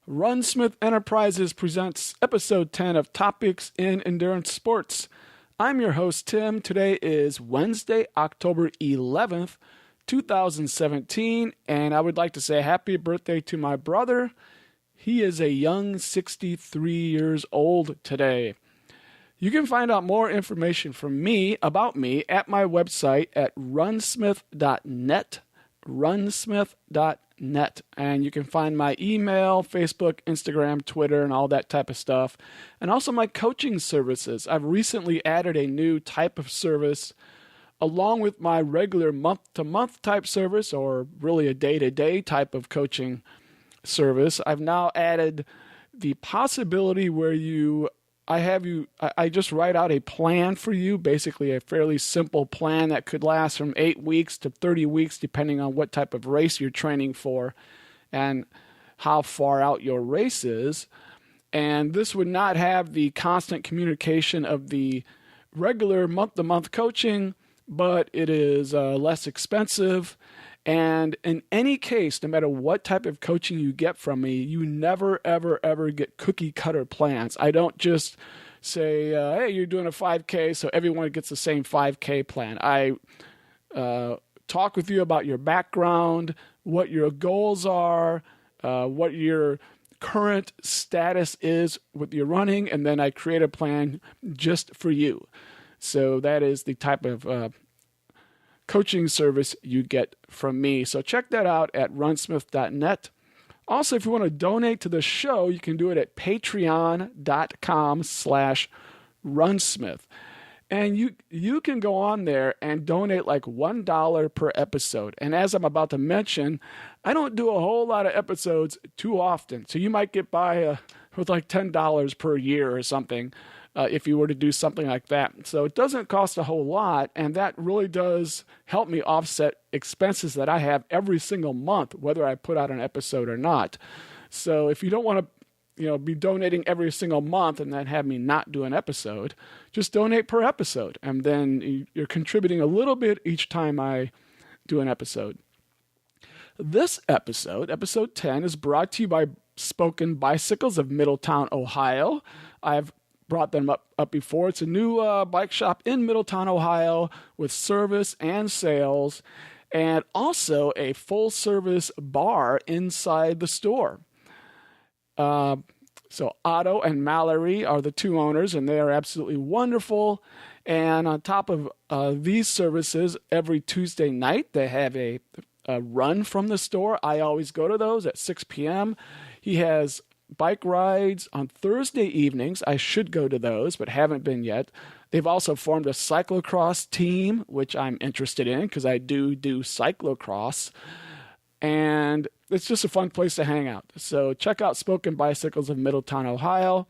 Runsmith Enterprises presents episode 10 of Topics in Endurance Sports. I'm your host, Tim. Today is Wednesday, October 11th, 2017, and I would like to say happy birthday to my brother. He is a young 63 years old today. You can find out more information from me, about me, at my website at runsmith.net, runsmith.net. And you can find my email, Facebook, Instagram, Twitter, and all that type of stuff. And also my coaching services. I've recently added a new type of service along with my regular month-to-month type service, or really a day-to-day type of coaching service. I've now added the possibility where I just write out a plan for you, basically a fairly simple plan that could last from 8 weeks to 30 weeks, depending on what type of race you're training for and how far out your race is. And this would not have the constant communication of the regular month-to-month coaching, but it is less expensive. And in any case, no matter what type of coaching you get from me, you never, ever, ever get cookie-cutter plans. I don't just say, hey, you're doing a 5K, so everyone gets the same 5K plan. I talk with you about your background, what your goals are, what your current status is with your running, and then I create a plan just for you. So that is the type of coaching service you get from me. So check that out at runsmith.net. Also, if you want to donate to the show, you can do it at patreon.com/runsmith. And you can go on there and donate like $1 per episode. And as I'm about to mention, I don't do a whole lot of episodes too often. So you might get by with like $10 per year or something. If you were to do something like that. So it doesn't cost a whole lot, and that really does help me offset expenses that I have every single month, whether I put out an episode or not. So if you don't want to be donating every single month and then have me not do an episode, just donate per episode, and then you're contributing a little bit each time I do an episode. This episode, episode 10, is brought to you by Spoken Bicycles of Middletown, Ohio. I've brought them up before. It's a new bike shop in Middletown, Ohio, with service and sales, and also a full-service bar inside the store. So Otto and Mallory are the two owners, and they are absolutely wonderful. And on top of these services, every Tuesday night they have a run from the store. I always go to those at 6 p.m. He has bike rides on Thursday evenings. I should go to those, but haven't been yet. They've also formed a cyclocross team, which I'm interested in because I do cyclocross. And it's just a fun place to hang out. So check out Spoken Bicycles of Middletown, Ohio.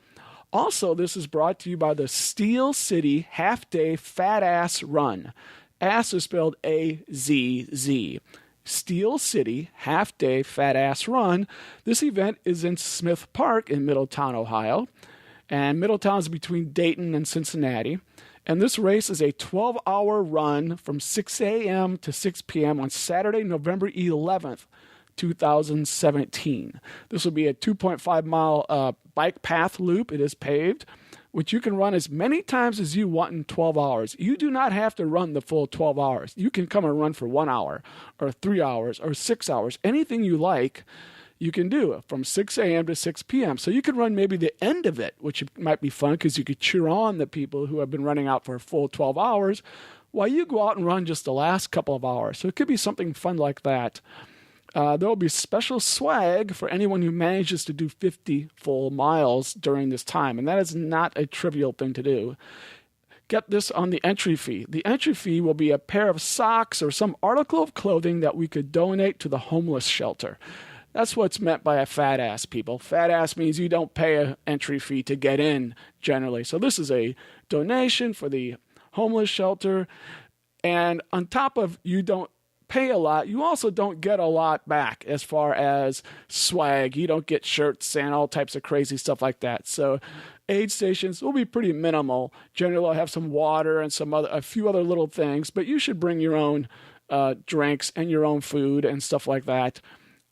Also, this is brought to you by the Steel City Half-Day Fat Ass Run. Ass is spelled A-Z-Z. Steel City Half-Day Fat Ass Run. This event is in Smith Park in Middletown, Ohio. And Middletown is between Dayton and Cincinnati. And this race is a 12-hour run from 6 a.m. to 6 p.m. on Saturday, November 11th, 2017. This will be a 2.5-mile bike path loop. It is paved, which you can run as many times as you want in 12 hours. You do not have to run the full 12 hours. You can come and run for 1 hour or 3 hours or 6 hours. Anything you like, you can do from 6 a.m. to 6 p.m. So you could run maybe the end of it, which might be fun because you could cheer on the people who have been running out for a full 12 hours while you go out and run just the last couple of hours. So it could be something fun like that. There will be special swag for anyone who manages to do 50 full miles during this time, and that is not a trivial thing to do. Get this on the entry fee. The entry fee will be a pair of socks or some article of clothing that we could donate to the homeless shelter. That's what's meant by a fat ass, people. Fat ass means you don't pay an entry fee to get in, generally. So this is a donation for the homeless shelter, and on top of you don't pay a lot, you also don't get a lot back as far as swag. You don't get shirts and all types of crazy stuff like that. So aid stations will be pretty minimal. Generally, I'll have some water and a few other little things, but you should bring your own drinks and your own food and stuff like that.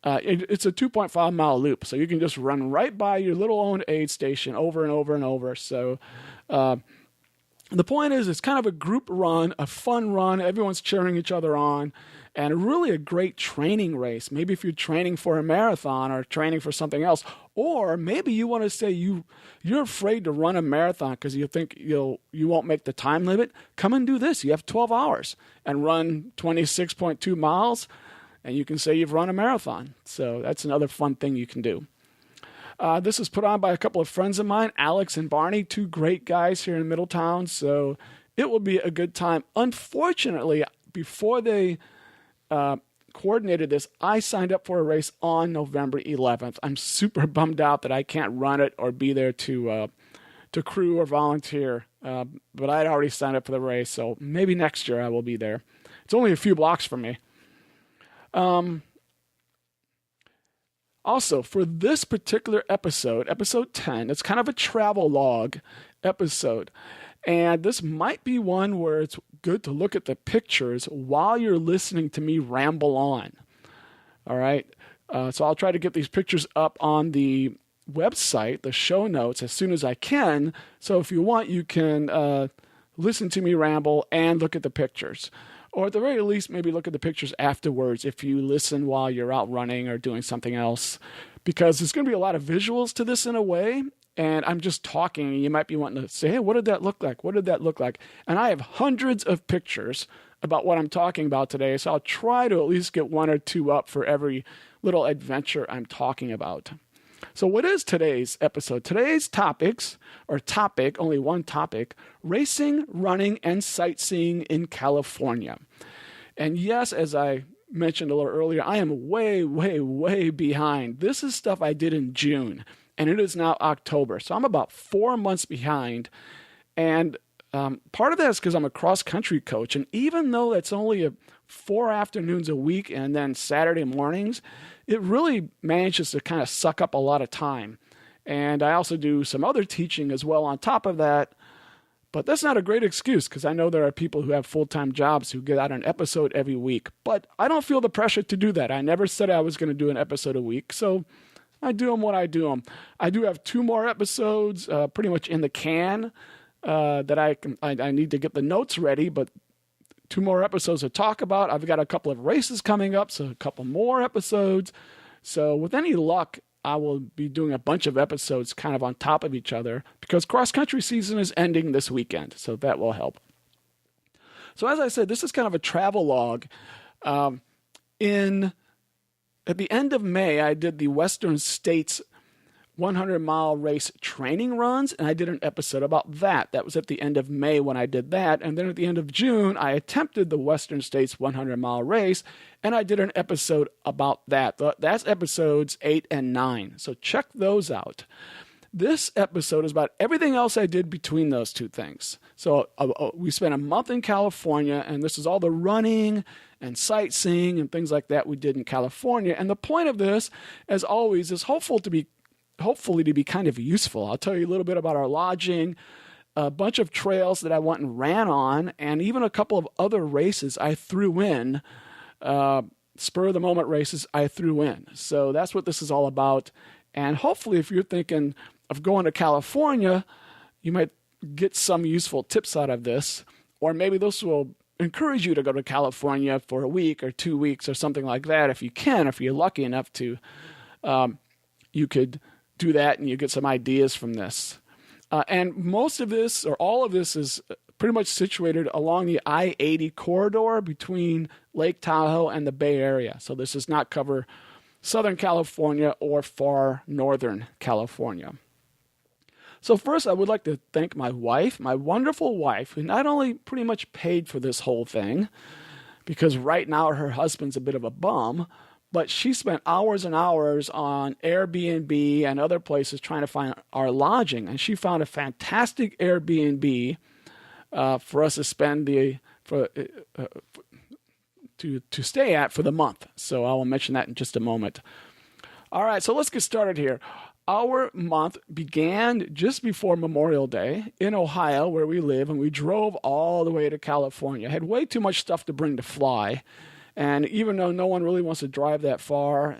It's a 2.5-mile loop, so you can just run right by your little own aid station over and over and over. So the point is, it's kind of a group run, a fun run. Everyone's cheering each other on, and really a great training race. Maybe if you're training for a marathon or training for something else, or maybe you want to say you're afraid to run a marathon because you think you won't make the time limit. Come and do this. You have 12 hours and run 26.2 miles, and you can say you've run a marathon. So that's another fun thing you can do. This is put on by a couple of friends of mine, Alex and Barney, two great guys here in Middletown. So it will be a good time. Unfortunately, before they coordinated this, I signed up for a race on November 11th. I'm super bummed out that I can't run it or be there to crew or volunteer. But I'd already signed up for the race, so maybe next year I will be there. It's only a few blocks from me. Also, for this particular episode, episode 10, it's kind of a travel log episode. And this might be one where it's good to look at the pictures while you're listening to me ramble on. All right? So I'll try to get these pictures up on the website, the show notes, as soon as I can. So if you want, you can listen to me ramble and look at the pictures. Or at the very least, maybe look at the pictures afterwards if you listen while you're out running or doing something else. Because there's going to be a lot of visuals to this in a way. And I'm just talking, and you might be wanting to say, hey, what did that look like? What did that look like? And I have hundreds of pictures about what I'm talking about today. So I'll try to at least get one or two up for every little adventure I'm talking about. So what is today's episode? Today's topic, only one topic, racing, running, and sightseeing in California. And yes, as I mentioned a little earlier, I am way, way, way behind. This is stuff I did in June, and it is now October. So I'm about 4 months behind. And part of that is because I'm a cross-country coach. And even though it's only 4 afternoons a week and then Saturday mornings, it really manages to kind of suck up a lot of time. And I also do some other teaching as well on top of that. But that's not a great excuse because I know there are people who have full-time jobs who get out an episode every week. But I don't feel the pressure to do that. I never said I was going to do an episode a week. So I do them when I do them. I do have 2 more episodes pretty much in the can that I need to get the notes ready. But 2 more episodes to talk about. I've got a couple of races coming up, so a couple more episodes. So with any luck, I will be doing a bunch of episodes kind of on top of each other because cross-country season is ending this weekend, so that will help. So as I said, this is kind of a travel log. At the end of May, I did the Western States 100-mile race training runs, and I did an episode about that. That was at the end of May when I did that. And then at the end of June, I attempted the Western States 100-mile race, and I did an episode about that. That's episodes 8 and 9. So check those out. This episode is about everything else I did between those two things. So we spent a month in California, and this is all the running and sightseeing and things like that we did in California. And the point of this, as always, is hopefully to be kind of useful. I'll tell you a little bit about our lodging, a bunch of trails that I went and ran on, and even a couple of other races I threw in, spur-of-the-moment races I threw in. So that's what this is all about. And hopefully if you're thinking of going to California, you might get some useful tips out of this, or maybe this will encourage you to go to California for a week or 2 weeks or something like that. If you can, if you're lucky enough to, you could do that and you get some ideas from this. And most of this, or all of this, is pretty much situated along the I-80 corridor between Lake Tahoe and the Bay Area. So this does not cover Southern California or far Northern California. So first, I would like to thank my wife, my wonderful wife, who not only pretty much paid for this whole thing, because right now her husband's a bit of a bum, but she spent hours and hours on Airbnb and other places trying to find our lodging. And she found a fantastic Airbnb for us to spend to stay at for the month. So I will mention that in just a moment. All right, so let's get started here. Our month began just before Memorial Day in Ohio, where we live, and we drove all the way to California. I had way too much stuff to bring to fly. And even though no one really wants to drive that far,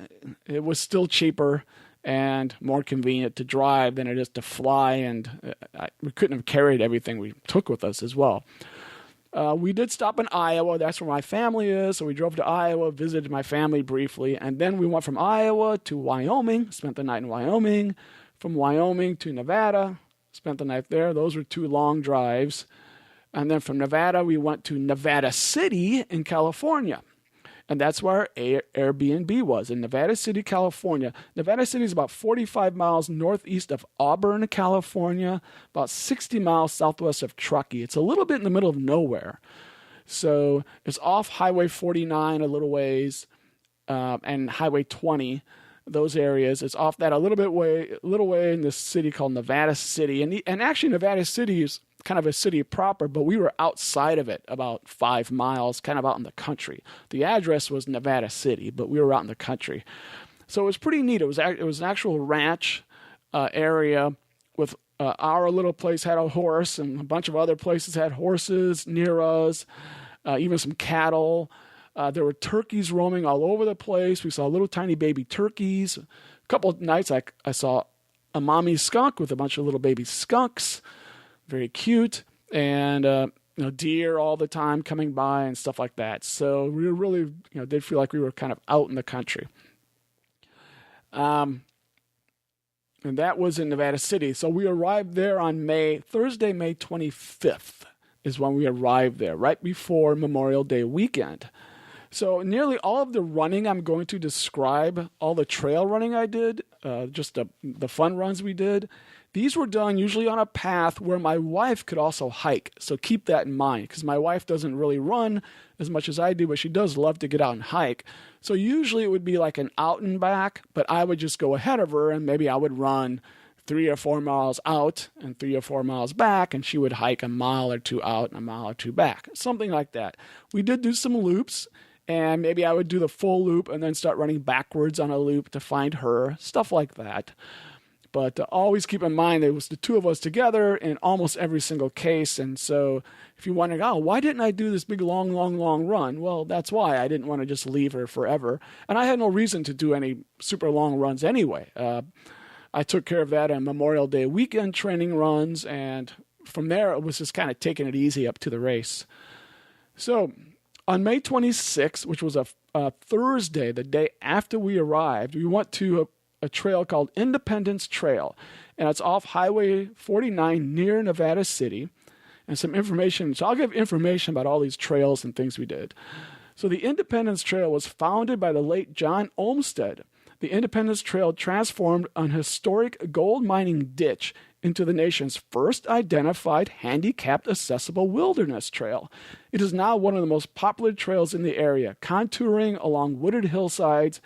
it was still cheaper and more convenient to drive than it is to fly. And we couldn't have carried everything we took with us as well. We did stop in Iowa. That's where my family is. So we drove to Iowa, visited my family briefly. And then we went from Iowa to Wyoming, spent the night in Wyoming. From Wyoming to Nevada, spent the night there. Those were 2 long drives. And then from Nevada, we went to Nevada City in California. And that's where our Airbnb was, in Nevada City, California. Nevada City is about 45 miles northeast of Auburn, California, about 60 miles southwest of Truckee. It's a little bit in the middle of nowhere. So it's off Highway 49 a little ways, and Highway 20, those areas. It's off that a little way in this city called Nevada City. And actually Nevada City is kind of a city proper, but we were outside of it about 5 miles, kind of out in the country. The address was Nevada City, but we were out in the country. So it was pretty neat. It was an actual ranch area with our little place had a horse, and a bunch of other places had horses near us, even some cattle. There were turkeys roaming all over the place. We saw little tiny baby turkeys. A couple of nights I saw a mommy skunk with a bunch of little baby skunks. Very cute. And deer all the time coming by and stuff like that. So we really did feel like we were kind of out in the country. And that was in Nevada City. So we arrived there on Thursday, May 25th is when we arrived there, right before Memorial Day weekend. So nearly all of the running I'm going to describe, all the trail running I did, just the fun runs we did, these were done usually on a path where my wife could also hike. So keep that in mind, because my wife doesn't really run as much as I do, but she does love to get out and hike. So usually it would be like an out and back, but I would just go ahead of her and maybe I would run 3 or 4 miles out and 3 or 4 miles back, and she would hike a mile or 2 out and a mile or 2 back, something like that. We did do some loops, and maybe I would do the full loop and then start running backwards on a loop to find her, stuff like that. But always keep in mind it was the 2 of us together in almost every single case. And so if you're wondering, why didn't I do this big, long run? Well, that's why. I didn't want to just leave her forever. And I had no reason to do any super long runs anyway. I took care of that on Memorial Day weekend training runs. And from there, it was just kind of taking it easy up to the race. So on May 26th, which was a Thursday, the day after we arrived, we went to a trail called Independence Trail, and it's off Highway 49 near Nevada City, and some information. So I'll give information about all these trails and things we did. So the Independence Trail was founded by the late John Olmsted. The Independence Trail transformed an historic gold mining ditch into the nation's first identified handicapped accessible wilderness trail. It is now one of the most popular trails in the area, contouring along wooded hillsides,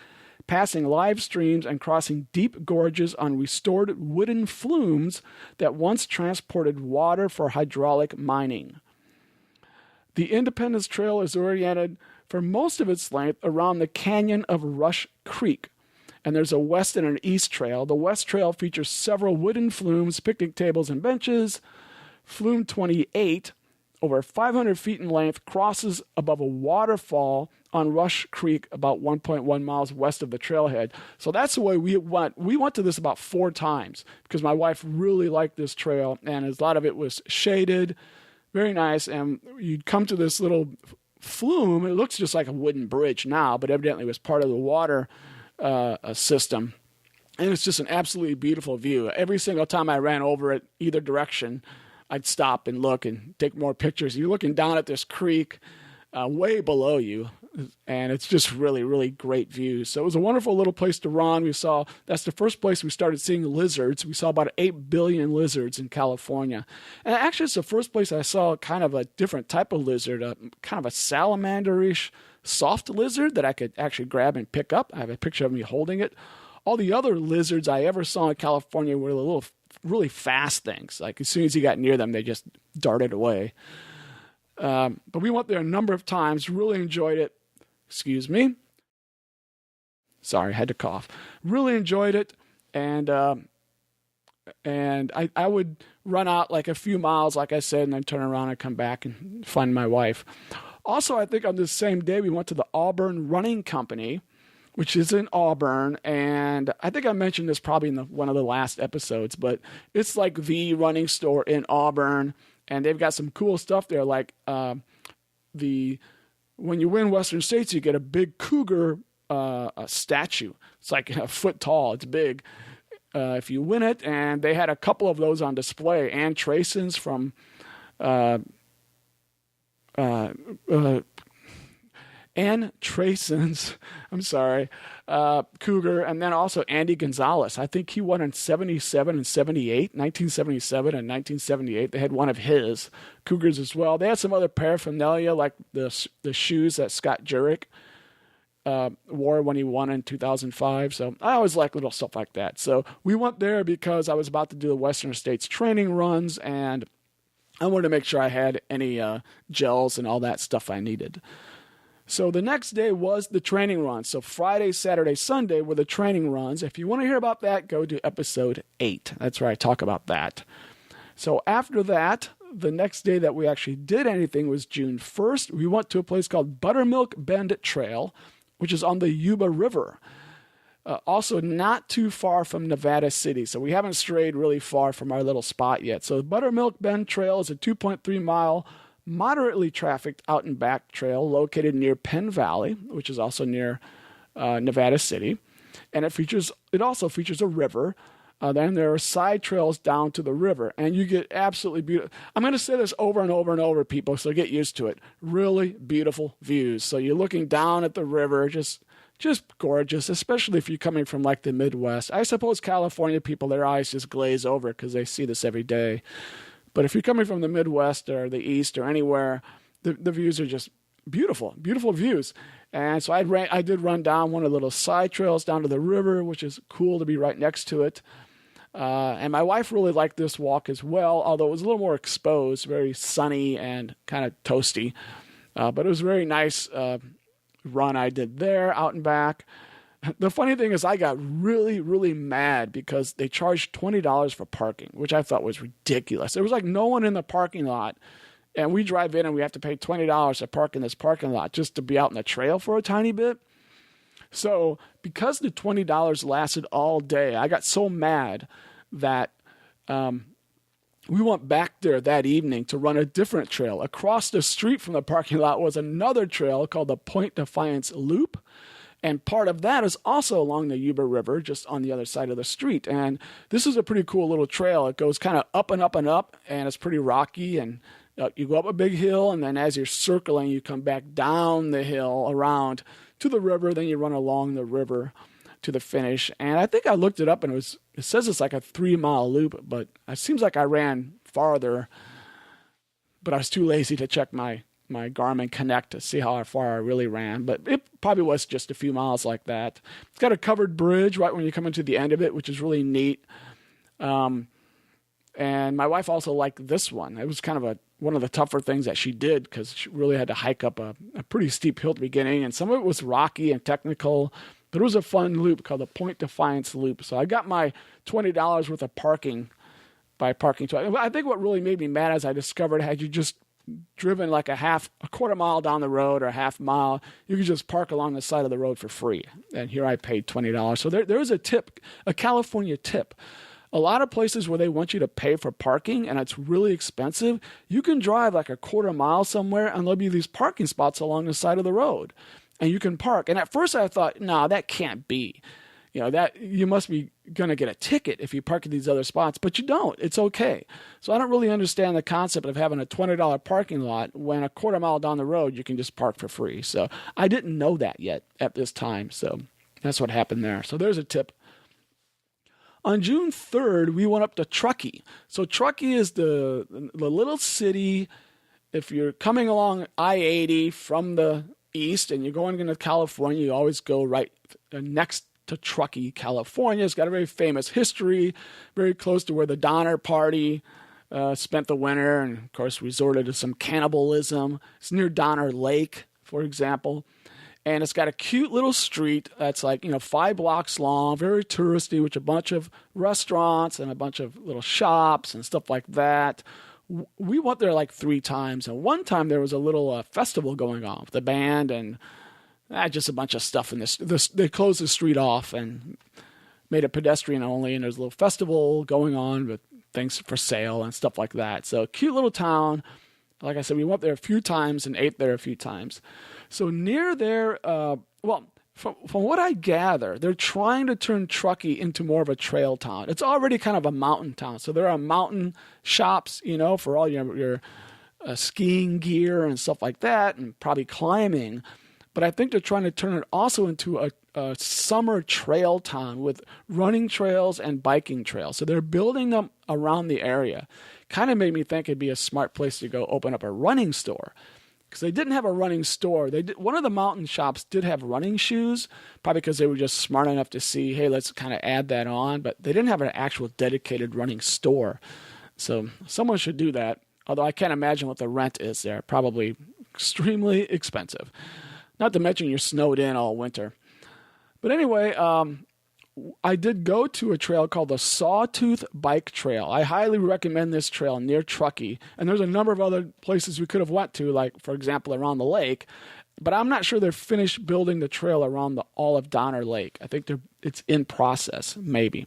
passing live streams and crossing deep gorges on restored wooden flumes that once transported water for hydraulic mining. The Independence Trail is oriented for most of its length around the canyon of Rush Creek, and there's a west and an east trail. The west trail features several wooden flumes, picnic tables, and benches. Flume 28, over 500 feet in length, crosses above a waterfall on Rush Creek about 1.1 miles west of the trailhead. So that's the way we went. We went to this about 4 times because my wife really liked this trail, and a lot of it was shaded, very nice. And you'd come to this little flume. It looks just like a wooden bridge now, but evidently it was part of the water system. And it's just an absolutely beautiful view. Every single time I ran over it, either direction, I'd stop and look and take more pictures. You're looking down at this creek way below you, and it's just really, really great views. So it was a wonderful little place to run. That's the first place we started seeing lizards. We saw about 8 billion lizards in California. And actually, it's the first place I saw kind of a different type of lizard, kind of a salamander-ish soft lizard that I could actually grab and pick up. I have a picture of me holding it. All the other lizards I ever saw in California were the little really fast things. Like as soon as you got near them, they just darted away. But we went there a number of times, really enjoyed it. Excuse me. Sorry, I had to cough. Really enjoyed it. And I would run out like a few miles, like I said, and then turn around and come back and find my wife. Also, I think on this same day, we went to the Auburn Running Company, which is in Auburn. And I think I mentioned this probably in one of the last episodes, but it's like the running store in Auburn. And they've got some cool stuff there, like when you win Western States, you get a big cougar statue. It's like a foot tall. It's big. If you win it, and they had a couple of those on display. Ann Trayson's from Ann Trayson's, cougar, and then also Andy Gonzalez. I think he won in 77 and 78, 1977 and 1978. They had one of his cougars as well. They had some other paraphernalia, like the shoes that Scott Jurek wore when he won in 2005. So I always like little stuff like that. So we went there because I was about to do the Western States training runs, and I wanted to make sure I had any gels and all that stuff I needed. So the next day was the training run. So Friday, Saturday, Sunday were the training runs. If you want to hear about that, go to episode 8. That's where I talk about that. So after that, the next day that we actually did anything was June 1st. We went to a place called Buttermilk Bend Trail, which is on the Yuba River. Also not too far from Nevada City. So we haven't strayed really far from our little spot yet. So Buttermilk Bend Trail is a 2.3 mile moderately trafficked out and back trail located near Penn Valley, which is also near Nevada City. And it also features a river. Then there are side trails down to the river, and you get absolutely beautiful. I'm going to say this over and over and over, people, so get used to it. Really beautiful views. So you're looking down at the river, just gorgeous, especially if you're coming from like the Midwest. I suppose California people, their eyes just glaze over because they see this every day. But if you're coming from the Midwest or the East or anywhere, the views are just beautiful, beautiful views. And so I did run down one of the little side trails down to the river, which is cool to be right next to it. And my wife really liked this walk as well, although it was a little more exposed, very sunny and kind of toasty. But it was a very nice run I did there, out and back. The funny thing is I got really, really mad because they charged $20 for parking, which I thought was ridiculous. There was like no one in the parking lot, and we drive in and we have to pay $20 to park in this parking lot just to be out in the trail for a tiny bit. So because the $20 lasted all day, I got so mad that we went back there that evening to run a different trail. Across the street from the parking lot was another trail called the Point Defiance Loop. And part of that is also along the Yuba River, just on the other side of the street. And this is a pretty cool little trail. It goes kind of up and up and up, and it's pretty rocky. And you go up a big hill, and then as you're circling, you come back down the hill around to the river. Then you run along the river to the finish. And I think I looked it up, and it says it's like a 3-mile loop, but it seems like I ran farther. But I was too lazy to check my Garmin Connect to see how far I really ran, but it probably was just a few miles like that. It's got a covered bridge right when you come into the end of it, which is really neat. And my wife also liked this one. It was kind of one of the tougher things that she did because she really had to hike up a pretty steep hill at the beginning, and some of it was rocky and technical, but it was a fun loop called the Point Defiance Loop. So I got my $20 worth of parking by parking. I think what really made me mad is I discovered had you just driven like a quarter mile down the road or a half mile, you could just park along the side of the road for free. And here I paid $20. So there is a tip, a California tip. A lot of places where they want you to pay for parking and it's really expensive, you can drive like a quarter mile somewhere and there'll be these parking spots along the side of the road. And you can park. And at first I thought, no, that can't be. That you must be going to get a ticket if you park at these other spots, but you don't. It's okay. So I don't really understand the concept of having a $20 parking lot when a quarter mile down the road you can just park for free. So I didn't know that yet at this time. So that's what happened there. So there's a tip. On June 3rd, we went up to Truckee. So Truckee is the little city. If you're coming along I-80 from the east and you're going into California, you always go right next to Truckee, California. It's got a very famous history, very close to where the Donner Party spent the winter and, of course, resorted to some cannibalism. It's near Donner Lake, for example. And it's got a cute little street that's like, 5 blocks long, very touristy, with a bunch of restaurants and a bunch of little shops and stuff like that. we went there like 3 times. And one time there was a little festival going on with the band and just a bunch of stuff in this. They closed the street off and made it pedestrian only. And there's a little festival going on with things for sale and stuff like that. So cute little town. Like I said, we went there a few times and ate there a few times. So near there, from what I gather, they're trying to turn Truckee into more of a trail town. It's already kind of a mountain town. So there are mountain shops, for all your skiing gear and stuff like that, and probably climbing. But I think they're trying to turn it also into a summer trail town with running trails and biking trails. So they're building them around the area. Kind of made me think it'd be a smart place to go open up a running store. Because they didn't have a running store. One of the mountain shops did have running shoes, probably because they were just smart enough to see, hey, let's kind of add that on. But they didn't have an actual dedicated running store. So someone should do that. Although I can't imagine what the rent is there. Probably extremely expensive. Not to mention you're snowed in all winter. But anyway, I did go to a trail called the Sawtooth Bike Trail. I highly recommend this trail near Truckee. And there's a number of other places we could have went to, like, for example, around the lake. But I'm not sure they're finished building the trail around the Olive Donner Lake. I think it's in process, maybe.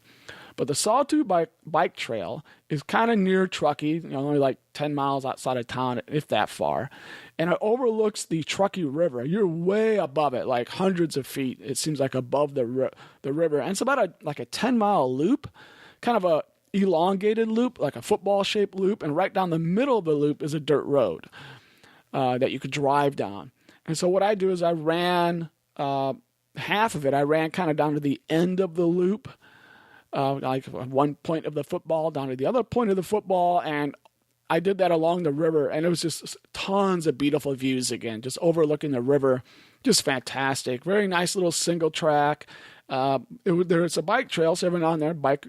But the Sawtooth Bike Trail is kind of near Truckee, only like 10 miles outside of town, if that far. And it overlooks the Truckee River. You're way above it, like hundreds of feet, it seems like, above the river. And it's about a 10-mile loop, kind of a elongated loop, like a football-shaped loop. And right down the middle of the loop is a dirt road that you could drive down. And so what I do is I ran half of it. I ran kind of down to the end of the loop, like one point of the football down to the other point of the football, and I did that along the river, and it was just tons of beautiful views again, just overlooking the river. Just fantastic. Very nice little single track. There's a bike trail, so every now and then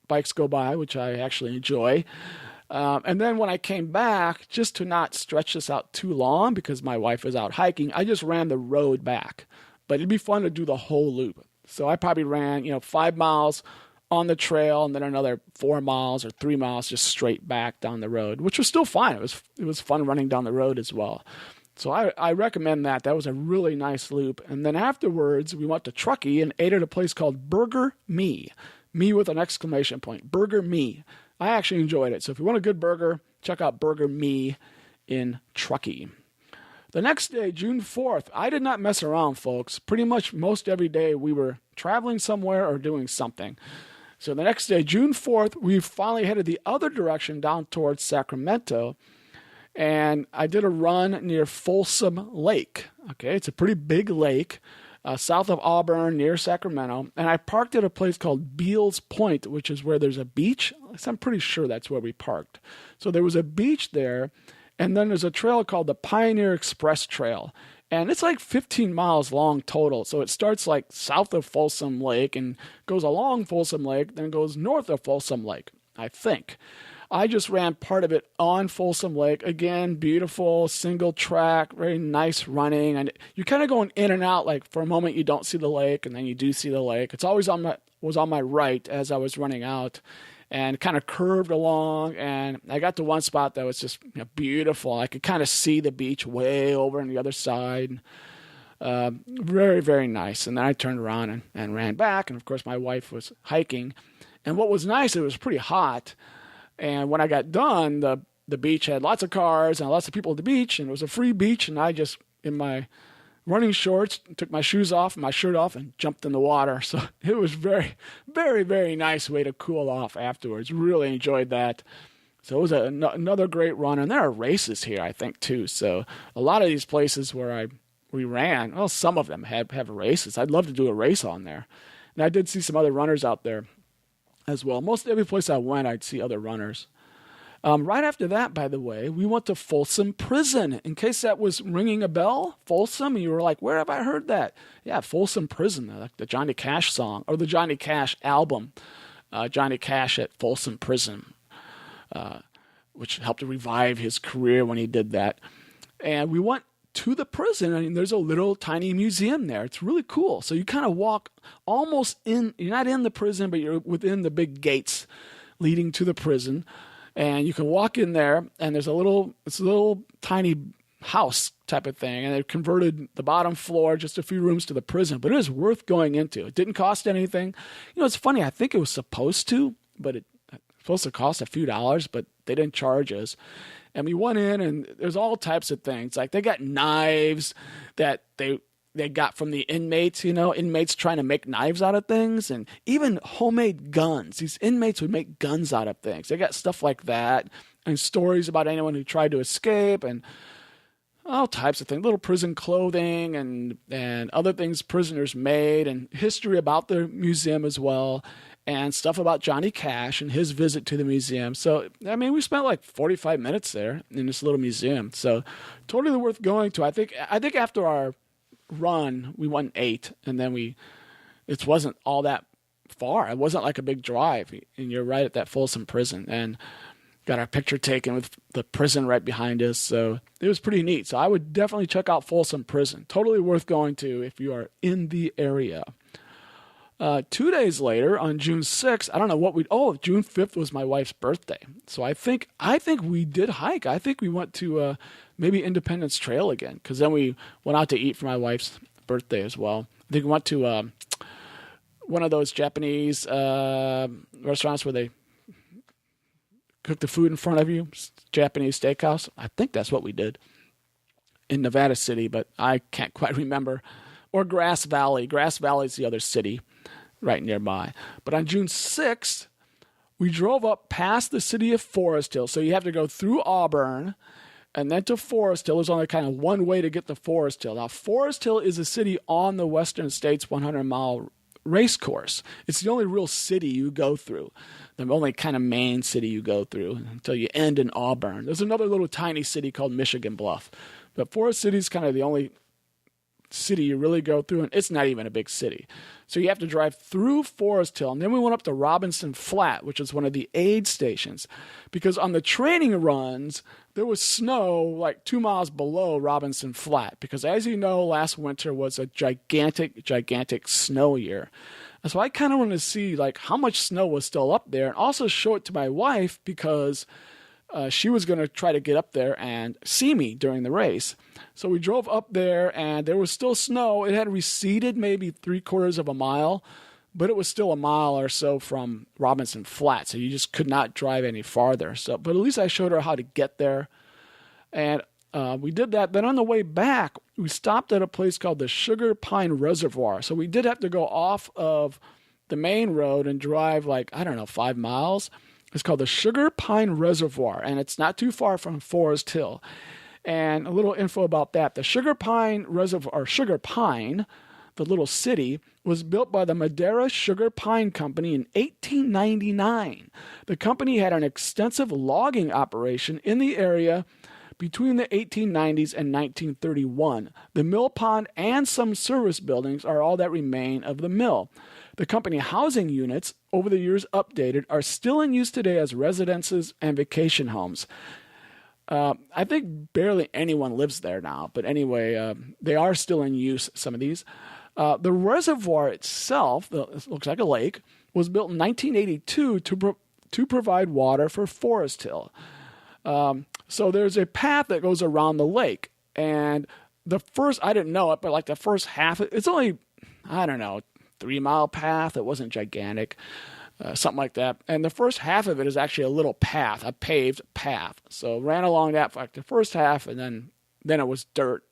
bikes go by, which I actually enjoy. And then when I came back, just to not stretch this out too long because my wife was out hiking, I just ran the road back. But it'd be fun to do the whole loop. So I probably ran, 5 miles on the trail and then another 4 miles or 3 miles just straight back down the road, which was still fine. It was fun running down the road as well. So I recommend that. That was a really nice loop. And then afterwards, we went to Truckee and ate at a place called Burger Me. Me with an exclamation point. Burger Me. I actually enjoyed it. So if you want a good burger, check out Burger Me in Truckee. The next day, June 4th, I did not mess around, folks. Pretty much most every day we were traveling somewhere or doing something. So the next day, June 4th, we finally headed the other direction down towards Sacramento. And I did a run near Folsom Lake. Okay, it's a pretty big lake south of Auburn near Sacramento. And I parked at a place called Beals Point, which is where there's a beach. I'm pretty sure that's where we parked. So there was a beach there. And then there's a trail called the Pioneer Express Trail. And it's like 15 miles long total. So it starts like south of Folsom Lake and goes along Folsom Lake, then goes north of Folsom Lake, I think. I just ran part of it on Folsom Lake. Again, beautiful, single track, very nice running. And you're kind of going in and out. Like for a moment you don't see the lake, and then you do see the lake. It's always was on my right as I was running out. And kind of curved along, and I got to one spot that was just beautiful. I could kind of see the beach way over on the other side. Very, very nice. And then I turned around and ran back, and of course my wife was hiking. And what was nice, it was pretty hot. And when I got done, the beach had lots of cars and lots of people at the beach, and it was a free beach, and I just, in my running shorts, took my shoes off and my shirt off and jumped in the water. So it was very, very, very nice way to cool off afterwards. Really enjoyed that. So it was another great run. And there are races here, I think, too. So a lot of these places where we ran, well, some of them have races. I'd love to do a race on there. And I did see some other runners out there as well. Most every place I went, I'd see other runners. Right after that, by the way, we went to Folsom Prison. In case that was ringing a bell, Folsom, you were like, where have I heard that? Yeah, Folsom Prison, like the Johnny Cash song, or the Johnny Cash album, Johnny Cash at Folsom Prison, which helped to revive his career when he did that. And we went to the prison, and there's a little tiny museum there. It's really cool. So you kind of walk almost in, you're not in the prison, but you're within the big gates leading to the prison. And you can walk in there, and it's a little tiny house type of thing. And they've converted the bottom floor, just a few rooms, to the prison. But it is worth going into. It didn't cost anything. It's funny. I think it was supposed to, but it was supposed to cost a few dollars, but they didn't charge us. And we went in, and there's all types of things. Like, they got knives that they got from the inmates, inmates trying to make knives out of things, and even homemade guns. These inmates would make guns out of things. They got stuff like that, and stories about anyone who tried to escape, and all types of things, little prison clothing and other things prisoners made, and history about the museum as well, and stuff about Johnny Cash and his visit to the museum. So, we spent like 45 minutes there in this little museum. So, totally worth going to. I think after our run, we went and ate, and then it wasn't all that far. It wasn't like a big drive, and you're right at that Folsom Prison, and got our picture taken with the prison right behind us. So it was pretty neat. So I would definitely check out Folsom Prison. Totally worth going to if you are in the area. 2 days later, on June 6th, I don't know June 5th was my wife's birthday. So I think we did hike. I think we went to maybe Independence Trail again, because then we went out to eat for my wife's birthday as well. I think we went to one of those Japanese restaurants where they cook the food in front of you, Japanese steakhouse. I think that's what we did in Nevada City, but I can't quite remember. Or Grass Valley. Grass Valley is the other city right nearby. But on June 6th, we drove up past the city of Forest Hill. So you have to go through Auburn and then to Forest Hill. There's only kind of one way to get to Forest Hill. Now, Forest Hill is a city on the Western States 100-mile race course. It's the only real city you go through, the only kind of main city you go through until you end in Auburn. There's another little tiny city called Michigan Bluff. But Forest City is kind of the only city you really go through, and it's not even a big city. So you have to drive through Forest Hill, and then we went up to Robinson Flat, which is one of the aid stations, because on the training runs, there was snow like 2 miles below Robinson Flat, because as you know, last winter was a gigantic snow year. And so I kind of wanted to see like how much snow was still up there, and also show it to my wife, because she was going to try to get up there and see me during the race. So we drove up there, and there was still snow. It had receded maybe 3/4 of a mile, but it was still a mile or so from Robinson Flat, so you just could not drive any farther. But at least I showed her how to get there, and we did that. Then on the way back, we stopped at a place called the Sugar Pine Reservoir. So we did have to go off of the main road and drive 5 miles. It's called the Sugar Pine Reservoir, and it's not too far from Forest Hill. And a little info about that. The Sugar Pine Reservoir, or Sugar Pine, the little city, was built by the Madera Sugar Pine Company in 1899. The company had an extensive logging operation in the area between the 1890s and 1931. The mill pond and some service buildings are all that remain of the mill. The company housing units, over the years updated, are still in use today as residences and vacation homes. I think barely anyone lives there now, but anyway, they are still in use, some of these. The reservoir itself, it looks like a lake, was built in 1982 to provide water for Forest Hill. So there's a path that goes around the lake, and I didn't know it, but the first half, it's only, 3-mile path. It wasn't gigantic, something like that. And the first half of it is actually a little path, a paved path. So ran along that for the first half, and then it was dirt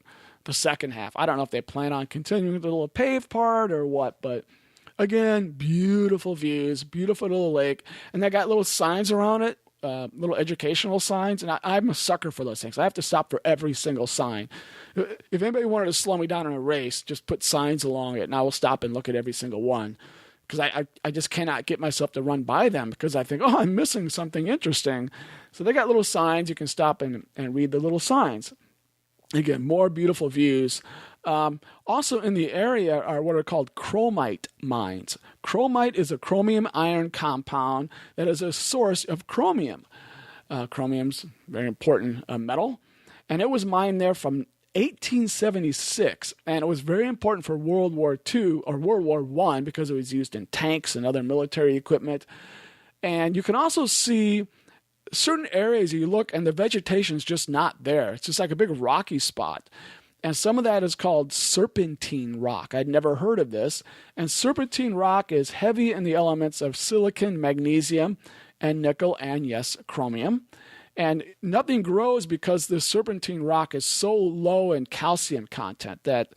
the second half. I don't know if they plan on continuing the little paved part or what, but again, beautiful views, beautiful little lake. And they got little signs around it, little educational signs, and I'm a sucker for those things. I have to stop for every single sign. If anybody wanted to slow me down in a race, just put signs along it, and I will stop and look at every single one, because I just cannot get myself to run by them, because I think, I'm missing something interesting. So they got little signs. You can stop and read the little signs. Again, more beautiful views. Also in the area are what are called chromite mines. Chromite is a chromium iron compound that is a source of chromium. Chromium's a very important metal, and it was mined there from 1876, and it was very important for World War II or World War I because it was used in tanks and other military equipment. And you can also see certain areas you look and the vegetation is just not there. It's just like a big rocky spot. And some of that is called serpentine rock. I'd never heard of this. And serpentine rock is heavy in the elements of silicon, magnesium, and nickel, and yes, chromium. And nothing grows because the serpentine rock is so low in calcium content that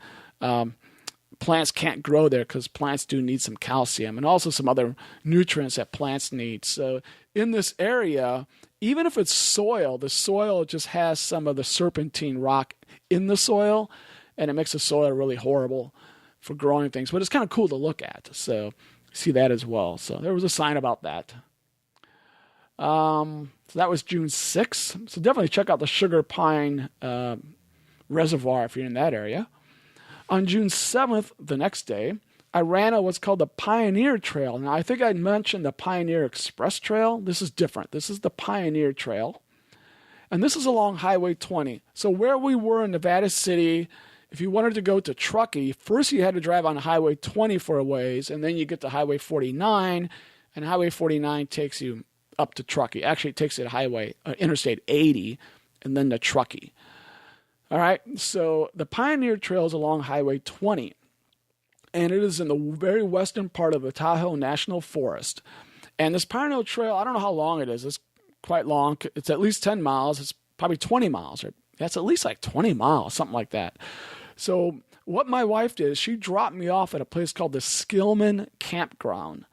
plants can't grow there, because plants do need some calcium and also some other nutrients that plants need. So in this area, even if it's soil, the soil just has some of the serpentine rock in the soil, and it makes the soil really horrible for growing things. But it's kind of cool to look at. So see that as well. So there was a sign about that. So that was June 6th. So definitely check out the Sugar Pine Reservoir if you're in that area. On June 7th, the next day, I ran on what's called the Pioneer Trail. Now, I think I mentioned the Pioneer Express Trail. This is different. This is the Pioneer Trail. And this is along Highway 20. So where we were in Nevada City, if you wanted to go to Truckee, first you had to drive on Highway 20 for a ways, and then you get to Highway 49, and Highway 49 takes you up to Truckee. Actually, it takes you to Interstate 80, and then to Truckee. All right, so the Pioneer Trail is along Highway 20, and it is in the very western part of the Tahoe National Forest. And this Pioneer Trail, I don't know how long it is. It's quite long. It's at least 10 miles. It's probably 20 miles. Or that's at least like 20 miles, something like that. So what my wife did is she dropped me off at a place called the Skillman Campground.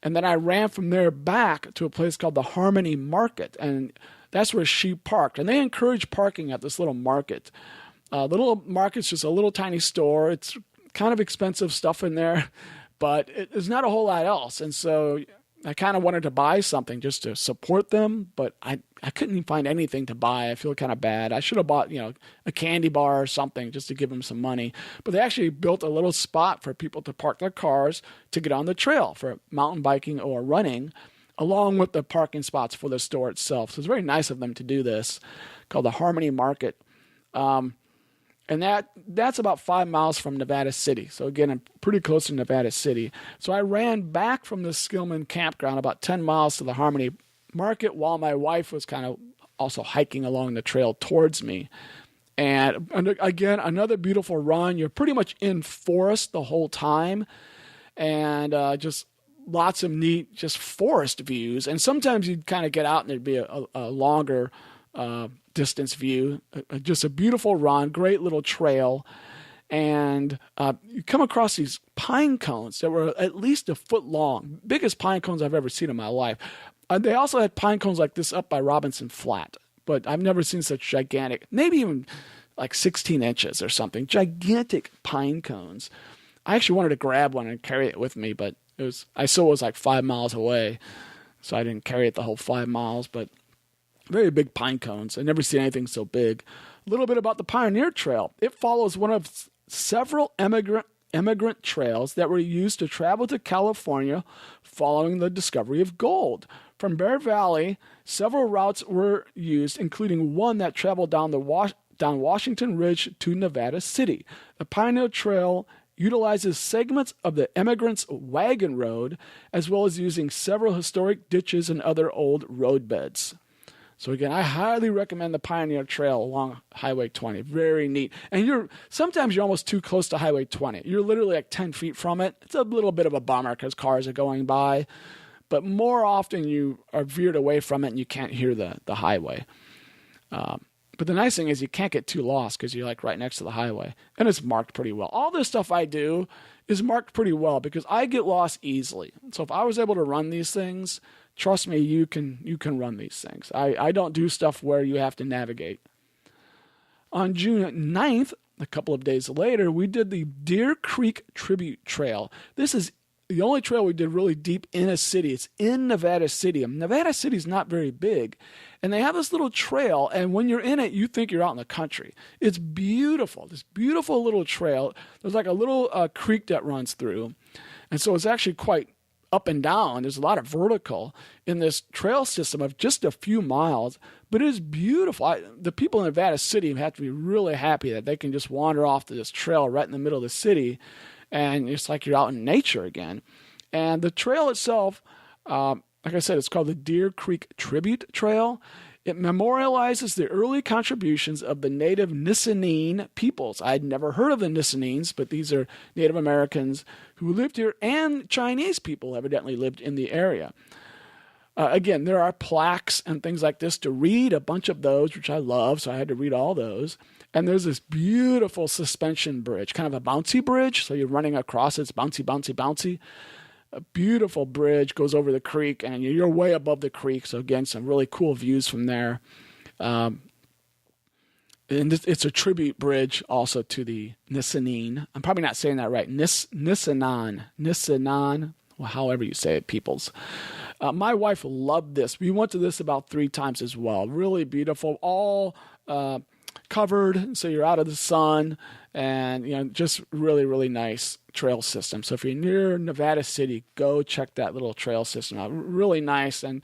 And then I ran from there back to a place called the Harmony Market. And that's where she parked. And they encourage parking at this little market. The little market's just a little tiny store. It's kind of expensive stuff in there, but there's not a whole lot else. And so I kind of wanted to buy something just to support them, but I couldn't even find anything to buy. I feel kind of bad. I should have bought, a candy bar or something just to give them some money. But they actually built a little spot for people to park their cars to get on the trail for mountain biking or running, along with the parking spots for the store itself. So it's very nice of them to do this, called the Harmony Market. And that's about 5 miles from Nevada City. So again, I'm pretty close to Nevada City. So I ran back from the Skillman Campground about 10 miles to the Harmony Market while my wife was kind of also hiking along the trail towards me. And again, another beautiful run. You're pretty much in forest the whole time. And just lots of neat just forest views. And sometimes you'd kind of get out and there'd be a longer distance view. Just a beautiful run, great little trail. And you come across these pine cones that were at least a foot long, biggest pine cones I've ever seen in my life. They also had pine cones like this up by Robinson Flat, but I've never seen such gigantic, maybe even like 16 inches or something, gigantic pine cones. I actually wanted to grab one and carry it with me, but I saw it was like 5 miles away, so I didn't carry it the whole 5 miles, but very big pine cones. I've never seen anything so big. A little bit about the Pioneer Trail. It follows one of several immigrant trails that were used to travel to California following the discovery of gold. From Bear Valley, several routes were used, including one that traveled down Washington Ridge to Nevada City. The Pioneer Trail utilizes segments of the Emigrants' Wagon Road, as well as using several historic ditches and other old roadbeds. So again, I highly recommend the Pioneer Trail along Highway 20. Very neat. And sometimes you're almost too close to Highway 20. You're literally like 10 feet from it. It's a little bit of a bummer because cars are going by. But more often you are veered away from it and you can't hear the highway. But the nice thing is you can't get too lost because you're like right next to the highway. And it's marked pretty well. All this stuff I do is marked pretty well because I get lost easily. So if I was able to run these things, trust me, you can run these things. I don't do stuff where you have to navigate. On June 9th, a couple of days later, we did the Deer Creek Tribute Trail. This is the only trail we did really deep in a city. It's in Nevada City. And Nevada City's not very big. And they have this little trail, and when you're in it, you think you're out in the country. It's beautiful, this beautiful little trail. There's like a little creek that runs through. And so it's actually quite up and down. There's a lot of vertical in this trail system of just a few miles, but it is beautiful. The people in Nevada City have to be really happy that they can just wander off to this trail right in the middle of the city, and it's like you're out in nature again. And the trail itself like I said, it's called the Deer Creek Tribute Trail. It memorializes the early contributions of the native Nissinene peoples. I'd never heard of the Nissenenes, but these are Native Americans who lived here, and Chinese people evidently lived in the area. Again, there are plaques and things like this to read, a bunch of those, which I love, so I had to read all those. And there's this beautiful suspension bridge, kind of a bouncy bridge, so you're running across it. It's bouncy, bouncy, bouncy. A beautiful bridge goes over the creek, and you're way above the creek. So again, some really cool views from there. And it's a tribute bridge also to the Nissinene. I'm probably not saying that right. Nissinan, well, however you say it, peoples. My wife loved this. We went to this about 3 times as well. Really beautiful, all covered, so you're out of the sun, and just really, really nice trail system. So if you're near Nevada City, go check that little trail system out. Really nice, and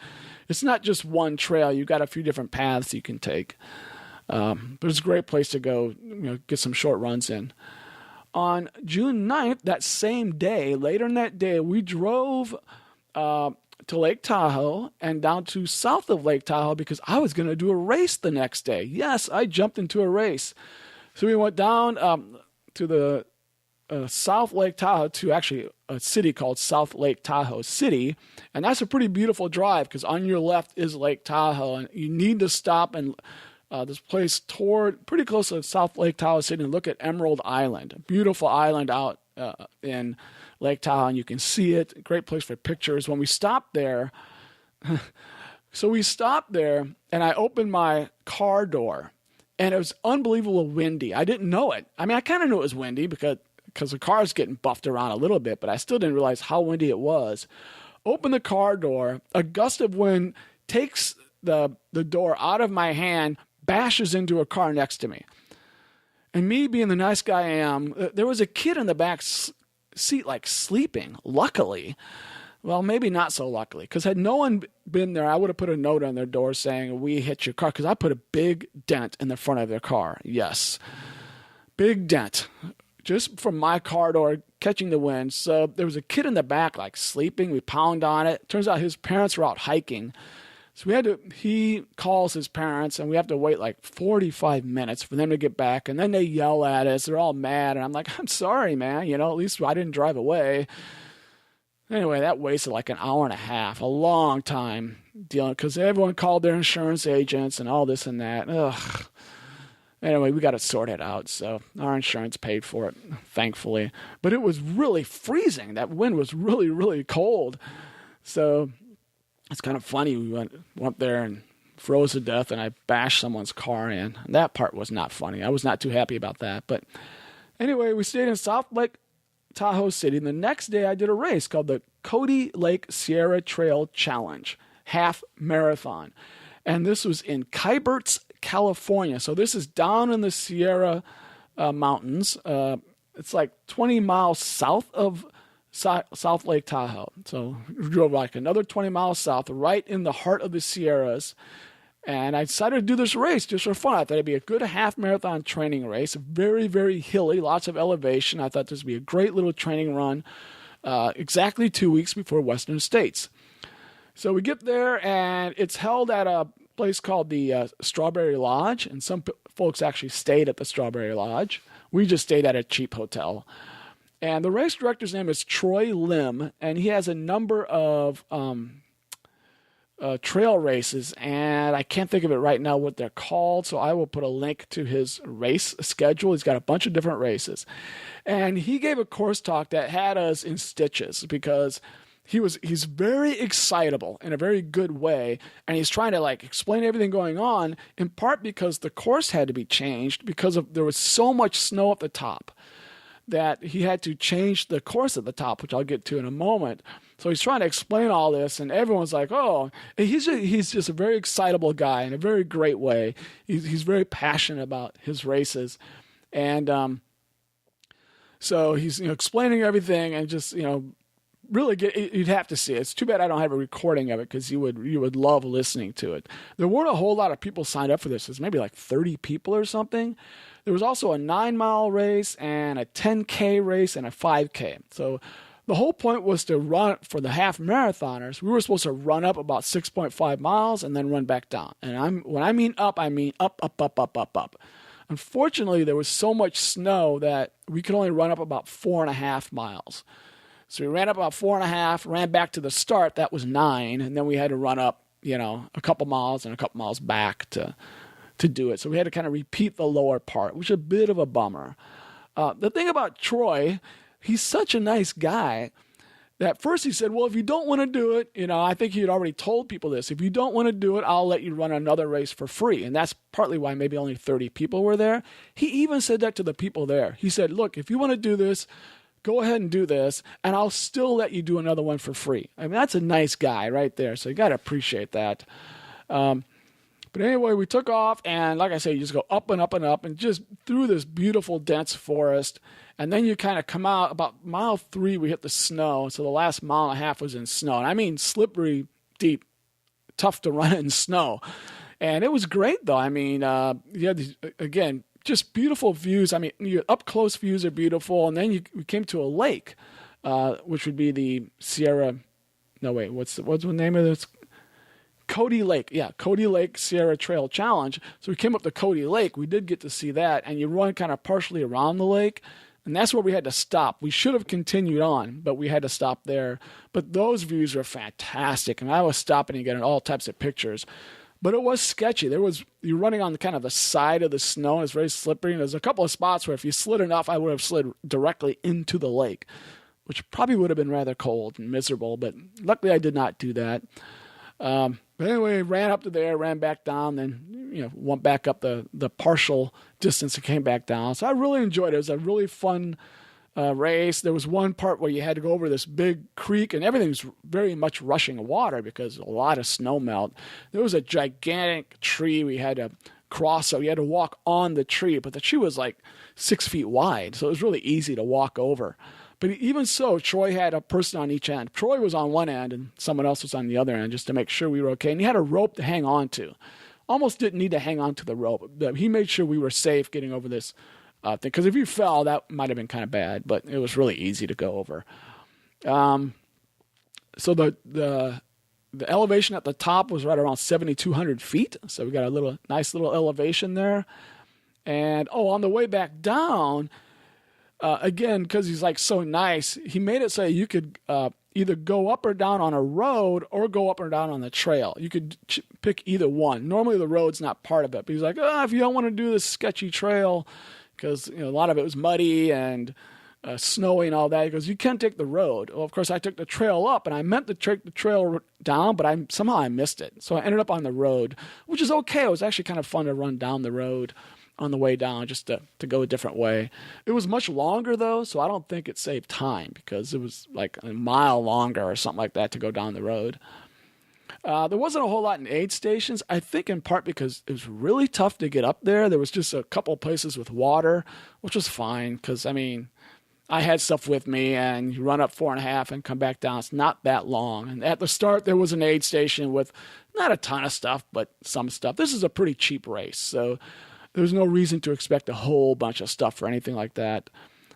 it's not just one trail. You've got a few different paths you can take, but it's a great place to go. Get some short runs in. On June 9th, that same day, later in that day, we drove to Lake Tahoe and down to south of Lake Tahoe because I was going to do a race the next day. Yes, I jumped into a race. So we went down to the South Lake Tahoe, to actually a city called South Lake Tahoe City. And that's a pretty beautiful drive because on your left is Lake Tahoe. And you need to stop and this place pretty close to South Lake Tahoe City and look at Emerald Island, a beautiful island out in Lake Tahoe, and you can see it. Great place for pictures. When we stopped there, and I opened my car door, and it was unbelievably windy. I didn't know it. I mean, I kind of knew it was windy because the car's getting buffed around a little bit, but I still didn't realize how windy it was. Open the car door, a gust of wind takes the door out of my hand, bashes into a car next to me. And me being the nice guy I am, there was a kid in the back seat sleeping, luckily. Well, maybe not so luckily, because had no one been there, I would have put a note on their door saying, "We hit your car," because I put a big dent in the front of their car. Yes, big dent, just from my car door catching the wind. So there was a kid in the back sleeping. We pound on it. Turns out his parents were out hiking. So he calls his parents, and we have to wait 45 minutes for them to get back. And then they yell at us. They're all mad. And I'm like, "I'm sorry, man. At least I didn't drive away." Anyway, that wasted an hour and a half, a long time dealing, because everyone called their insurance agents and all this and that. Ugh. Anyway, we got it sorted out. So our insurance paid for it, thankfully. But it was really freezing. That wind was really, really cold. So it's kind of funny. We went there and froze to death, and I bashed someone's car in. And that part was not funny. I was not too happy about that. But anyway, we stayed in South Lake Tahoe City. And the next day, I did a race called the Cody Lake Sierra Trail Challenge, half marathon. And this was in Kyberts, California. So this is down in the Sierra Mountains. It's 20 miles south of South Lake Tahoe. So we drove another 20 miles south, right in the heart of the Sierras. And I decided to do this race just for fun. I thought it'd be a good half marathon training race. Very, very hilly, lots of elevation. I thought this would be a great little training run exactly 2 weeks before Western States. So we get there, and it's held at a place called the Strawberry Lodge. And some folks actually stayed at the Strawberry Lodge. We just stayed at a cheap hotel. And the race director's name is Troy Lim, and he has a number of trail races, and I can't think of it right now what they're called, so I will put a link to his race schedule. He's got a bunch of different races. And he gave a course talk that had us in stitches because he's very excitable in a very good way, and he's trying to explain everything going on, in part because the course had to be changed because there was so much snow at the top that he had to change the course at the top, which I'll get to in a moment. So he's trying to explain all this, and everyone's like, "Oh," he's just a very excitable guy in a very great way. He's very passionate about his races, and so he's explaining everything, and just really you'd have to see it. It's too bad I don't have a recording of it because you would love listening to it. There weren't a whole lot of people signed up for this. There's maybe 30 people or something. There was also a 9-mile race and a 10K race and a 5K. So the whole point was to run for the half marathoners. We were supposed to run up about 6.5 miles and then run back down. And when I mean up, I mean up, up, up, up, up, up. Unfortunately, there was so much snow that we could only run up about 4.5 miles. So we ran up about 4.5, ran back to the start. That was 9. And then we had to run up, a couple miles and a couple miles back to do it. So we had to kind of repeat the lower part, which is a bit of a bummer. The thing about Troy, he's such a nice guy that first he said, well, if you don't want to do it, I think he had already told people this. If you don't want to do it, I'll let you run another race for free. And that's partly why maybe only 30 people were there. He even said that to the people there. He said, look, if you want to do this, go ahead and do this, and I'll still let you do another one for free. I mean, that's a nice guy right there. So you got to appreciate that. But anyway, we took off, and like I say, you just go up and up and up and just through this beautiful, dense forest. And then you kind of come out. About mile 3, we hit the snow. So the last mile and a half was in snow. And I mean slippery, deep, tough to run in snow. And it was great, though. I mean, you had these, again, just beautiful views. I mean, your up-close views are beautiful. And then we came to a lake, which would be the Sierra... No, wait, what's the name of this? Cody Lake. Yeah, Cody Lake Sierra Trail Challenge. So we came up to Cody Lake. We did get to see that. And you run kind of partially around the lake. And that's where we had to stop. We should have continued on, but we had to stop there. But those views are fantastic. And I was stopping and getting all types of pictures. But it was sketchy. You're running on kind of the side of the snow, and it's very slippery. And there's a couple of spots where if you slid enough, I would have slid directly into the lake, which probably would have been rather cold and miserable. But luckily I did not do that. But anyway, ran up to there, ran back down, then went back up the partial distance and came back down. So I really enjoyed it. It was a really fun race. There was one part where you had to go over this big creek, and everything was very much rushing water because a lot of snow melt. There was a gigantic tree we had to cross, so you had to walk on the tree, but the tree was like 6 feet wide, so it was really easy to walk over. But even so, Troy had a person on each end. Troy was on one end and someone else was on the other end just to make sure we were okay. And he had a rope to hang on to. Almost didn't need to hang on to the rope. But he made sure we were safe getting over this thing. Because if you fell, that might have been kind of bad. But it was really easy to go over. So the elevation at the top was right around 7,200 feet. So we got a nice little elevation there. And, on the way back down... again, because he's like so nice, he made it so you could either go up or down on a road or go up or down on the trail. You could pick either one. Normally the road's not part of it, but he's like, if you don't want to do this sketchy trail, because a lot of it was muddy and snowy and all that, he goes, you can take the road. Well, of course, I took the trail up, and I meant to take the trail down, but somehow I missed it. So I ended up on the road, which is okay. It was actually kind of fun to run down the road on the way down, just to go a different way. It was much longer, though, so I don't think it saved time because it was like a mile longer or something like that to go down the road. There wasn't a whole lot in aid stations, I think in part because it was really tough to get up there. There was just a couple of places with water, which was fine because, I had stuff with me, and you run up 4.5 and come back down. It's not that long. And at the start, there was an aid station with not a ton of stuff, but some stuff. This is a pretty cheap race, so there's no reason to expect a whole bunch of stuff or anything like that.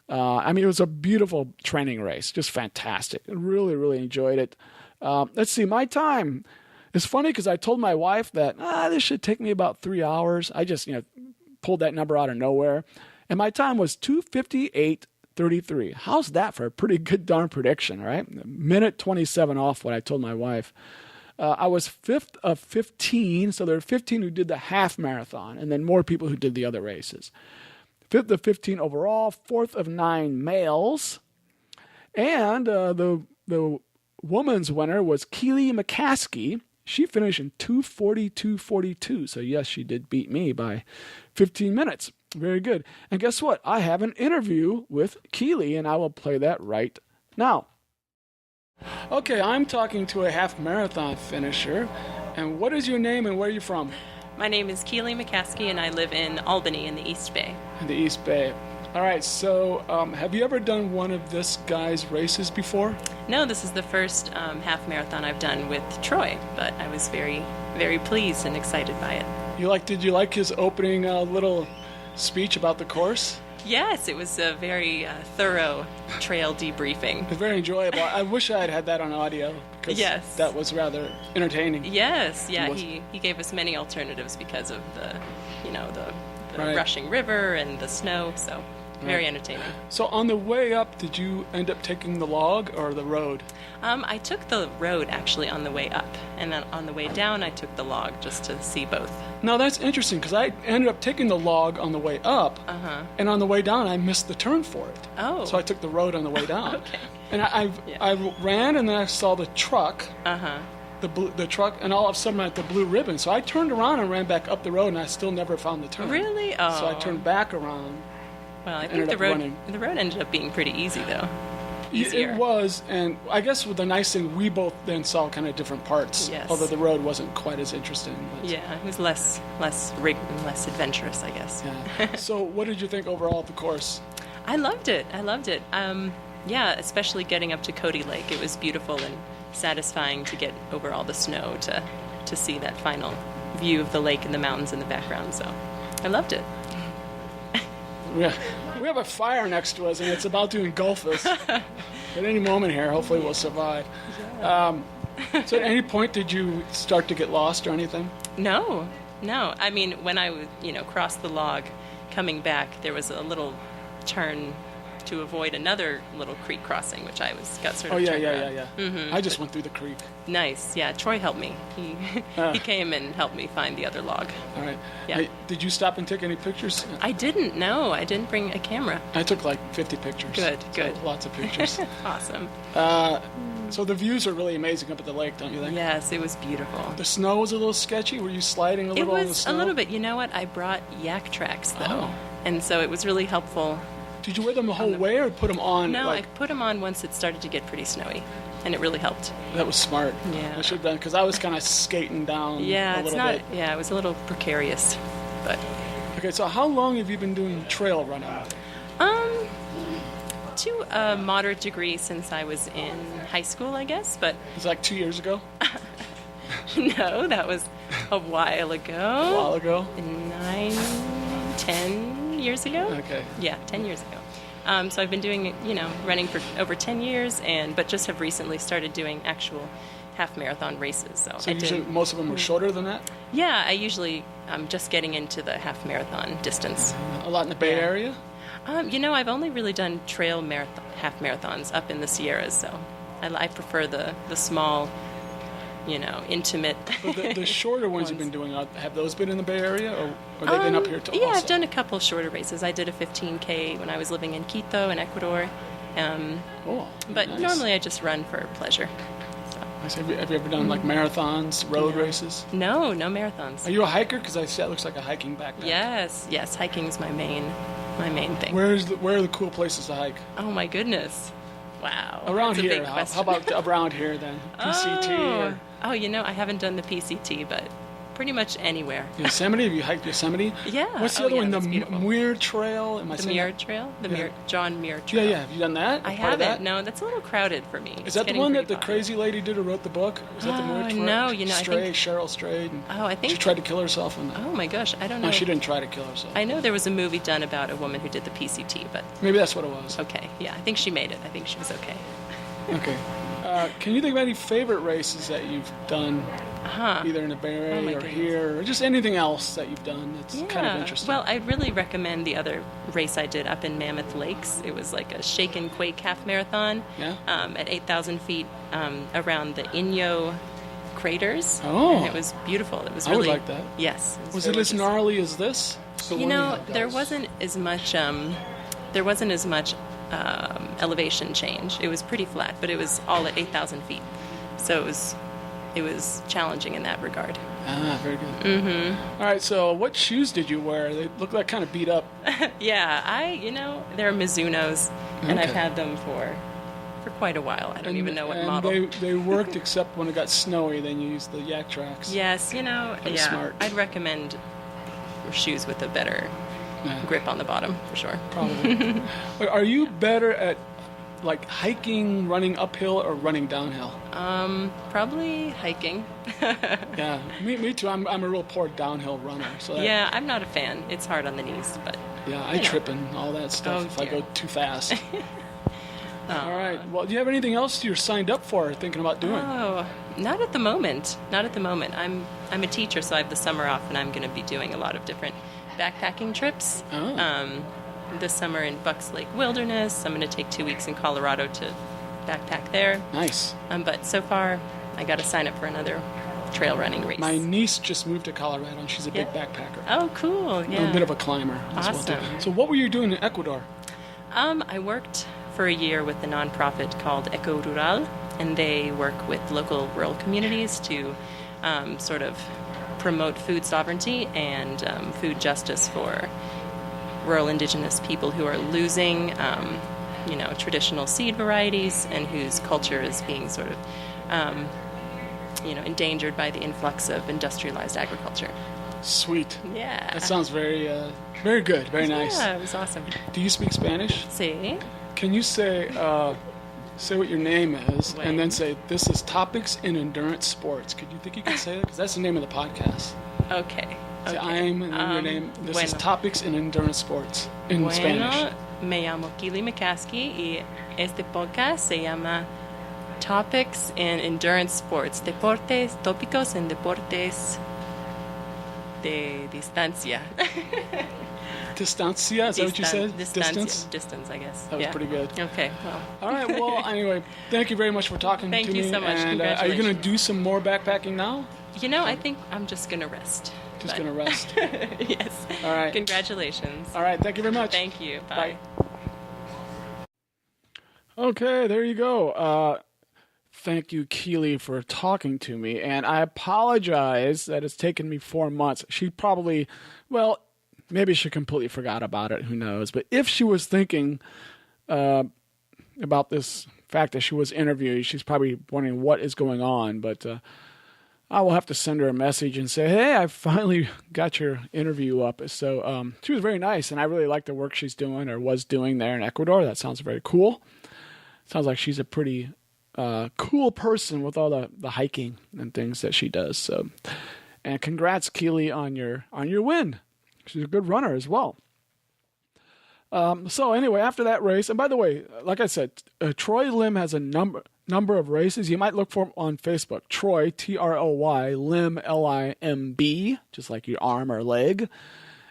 It was a beautiful training race, just fantastic. I really, really enjoyed it. Let's see, my time. It's funny because I told my wife that this should take me about 3 hours. I just pulled that number out of nowhere, and my time was 2:58:33. How's that for a pretty good darn prediction, right? A minute 27 off what I told my wife. I was 5th of 15, so there were 15 who did the half marathon, and then more people who did the other races. 5th of 15 overall, 4th of 9 males, and the woman's winner was Keely McCaskey. She finished in 2:42:42, so yes, she did beat me by 15 minutes. Very good. And guess what? I have an interview with Keely, and I will play that right now. Okay, I'm talking to a half marathon finisher. And what is your name and where are you from? My name is Keely McCaskey, and I live in Albany in the East Bay. In the East Bay. All right, so have you ever done one of this guy's races before? No, this is the first half marathon I've done with Troy, but I was very, very pleased and excited by it. Did you like his opening little speech about the course? Yes, it was a very thorough trail debriefing. It was very enjoyable. I wish I had had that on audio because Yes. that was rather entertaining. Yes, yeah, Was- he gave us many alternatives because of the Right. rushing river and the snow, so very entertaining. So on the way up, did you end up taking the log or the road? I took the road actually on the way up, and then on the way down I took the log just to see both. Now that's interesting because I ended up taking the log on the way up, and on the way down I missed the turn for it. Oh. So I took the road on the way down. Okay. And I ran, and then I saw the truck, the truck, and all of a sudden I had the blue ribbon. So I turned around and ran back up the road, and I still never found the turn. Really? Oh. So I turned back around. Well, I think ended the up road running. the road ended up being pretty easy though. Easier. It was, and I guess with the nice thing, we both then saw kind of different parts. Yes. Although the road wasn't quite as interesting. But, Yeah, it was less rigged and less adventurous, I guess. yeah. So what did you think overall of the course? I loved it. Yeah, especially getting up to Cody Lake. It was beautiful and satisfying to get over all the snow to see that final view of the lake and the mountains in the background. So I loved it. Yeah. We have a fire next to us, and it's about to engulf us. At any moment here, hopefully we'll survive. So at any point did you start to get lost or anything? No. I mean, when I crossed the log coming back, there was a little turn to avoid another little creek crossing, which I got sort of turned around. I just went through the creek. Nice. Yeah, Troy helped me. He came and helped me find the other log. All right. Yeah. Hey, did you stop and take any pictures? I didn't. No, I didn't bring a camera. I took like 50 pictures. Good. Lots of pictures. Awesome. So the views are really amazing up at the lake, don't you think? Yes, it was beautiful. The snow was a little sketchy. Were you sliding a It little on the was snow? a little bit. You know what? I brought yak tracks though, Oh. and so it was really helpful. Did you wear them the whole way or put them on? No, like, I put them on once it started to get pretty snowy, and it really helped. That was smart. Yeah. I should have done because I was kind of skating down Yeah, a it's little not. bit. Yeah, it was a little precarious, but Okay, so how long have you been doing trail running? to a moderate degree since I was in high school, I guess. But It's like 2 years ago, no, that was a while ago. a while ago. 10 years ago. Okay. Yeah, 10 years ago. So I've been doing, running for over 10 years, but just have recently started doing actual half marathon races. So So I usually did. most of them were shorter than that? Yeah, I'm just getting into the half marathon distance. A lot in the Bay Yeah. Area? I've only really done trail half marathons up in the Sierras, so I prefer the small, intimate. But the shorter ones you've been doing, have those been in the Bay Area or they been up here too? Yeah, also? I've done a couple shorter races. I did a 15K when I was living in Quito in Ecuador. Oh, But nice. normally I just run for pleasure. Nice. Have you ever done like marathons, road races? No marathons. Are you a hiker? Because I see that looks like a hiking backpack. Yes, hiking's my main thing. Where are the cool places to hike? Oh my goodness. Wow. Around That's a here. big How question. about around here then? PCT or Oh, I haven't done the PCT, but pretty much anywhere. Yosemite? Have you hiked Yosemite? Yeah. What's the Oh, other yeah, one? The that's beautiful. Muir Trail? Am I The saying Muir that? Trail? Yeah. John Muir Yeah, Trail. yeah. Have you done that? I Part of that? haven't. No, that's a little crowded for me. Is It's that the getting one that pretty the popular. crazy lady did who wrote the book? Was that the Muir Trail? no, I Stray, think- Cheryl Stray. Oh, I think. She tried to kill herself in that. Oh my gosh, I don't know. No, she didn't try to kill herself. I know there was a movie done about a woman who did the PCT, but Maybe that's what it was. okay. Yeah, I think she made it. I think she was okay. Okay. Can you think of any favorite races that you've done, either in the Bay Area Oh, my or goodness. here, or just anything else that you've done that's kind of interesting? Well, I'd really recommend the other race I did up in Mammoth Lakes. It was like a shake and quake half marathon Yeah? at 8,000 feet around the Inyo craters. Oh. And it was beautiful. It was I would really like that. Yes. Was it as gorgeous. gnarly as this? The one There wasn't as much. Elevation change. It was pretty flat, but it was all at 8,000 feet, so it was challenging in that regard. Ah, very good. Mm-hmm. All right, so what shoes did you wear? They look like kind of beat up. Yeah, they're Mizunos, and I've Okay. had them for quite a while. I don't even know what and model. They worked except when it got snowy, then you used the yak tracks. Yes, was smart. I'd recommend shoes with a better Yeah. grip on the bottom for sure. Probably. Are you better at like hiking, running uphill, or running downhill? Probably hiking. Yeah, me too. I'm a real poor downhill runner. So Yeah, I'm not a fan. It's hard on the knees, but yeah, I trip and all that stuff if I dear. go too fast. All right. Well, do you have anything else you're signed up for, or thinking about doing? Oh, not at the moment. Not at the moment. I'm a teacher, so I have the summer off, and I'm going to be doing a lot of different backpacking trips. Oh. This summer in Bucks Lake Wilderness. I'm going to take 2 weeks in Colorado to backpack there. Nice. But so far, I got to sign up for another trail running race. My niece just moved to Colorado, and she's a big backpacker. Oh, cool. Yeah. A bit of a climber as well, Awesome. too. So what were you doing in Ecuador? I worked for a year with a nonprofit called Eco Rural, and they work with local rural communities to sort of promote food sovereignty and food justice for rural indigenous people who are losing, traditional seed varieties and whose culture is being sort of, endangered by the influx of industrialized agriculture. Sweet. Yeah. That sounds very, very good. Very nice. Yeah, it was awesome. Do you speak Spanish? See? Can you say what your name is, Wait. and then say, this is Topics in Endurance Sports? Could you think you could say that? Because that's the name of the podcast. Okay. Say, I'm, and then your name. This is bueno. Topics in Endurance Sports in Spanish. Me llamo Kili McCaskey y este podcast se llama Topics in Endurance Sports. Deportes, tópicos en deportes de distancia. Distancia, is that what you said? Distancia. Distance, I guess. That was pretty good. Okay, well. All right, well, anyway, thank you very much for talking Thank to me. you so much. And are you going to Congratulations. do some more backpacking now? I think I'm just going to rest. Just going to rest. Yes. All right. Congratulations. All right, thank you very much. Thank you. Bye. Okay, there you go. Thank you, Keely, for talking to me. And I apologize that it's taken me 4 months. She probably, well, maybe she completely forgot about it. Who knows? But if she was thinking about this fact that she was interviewed, she's probably wondering what is going on. But I will have to send her a message and say, hey, I finally got your interview up. So she was very nice, and I really like the work she's doing or was doing there in Ecuador. That sounds very cool. Sounds like she's a pretty cool person with all the hiking and things that she does. So, and congrats, Keely, on your win. She's a good runner as well. So anyway, after that race, and by the way, like I said, Troy Lim has a number of races. You might look for him on Facebook. Troy, Troy, Lim, Limb, just like your arm or leg.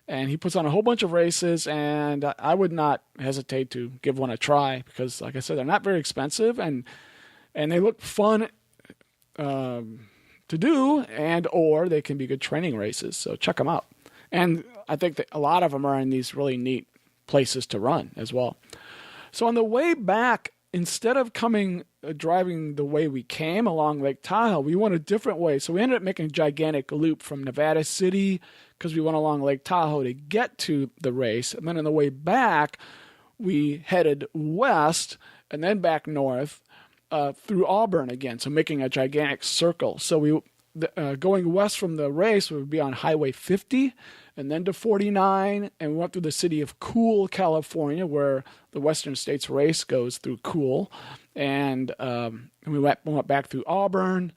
And he puts on a whole bunch of races, and I would not hesitate to give one a try because, like I said, they're not very expensive, and they look fun to do, and or they can be good training races. So check them out. And I think that a lot of them are in these really neat places to run as well. So on the way back, instead of driving the way we came along Lake Tahoe, we went a different way. So we ended up making a gigantic loop from Nevada City because we went along Lake Tahoe to get to the race. And then on the way back, we headed west and then back north through Auburn again, so making a gigantic circle. So going west from the race, we would be on Highway 50 and then to 49, and we went through the city of Cool, California, where the Western States race goes through Cool. And we went back through Auburn.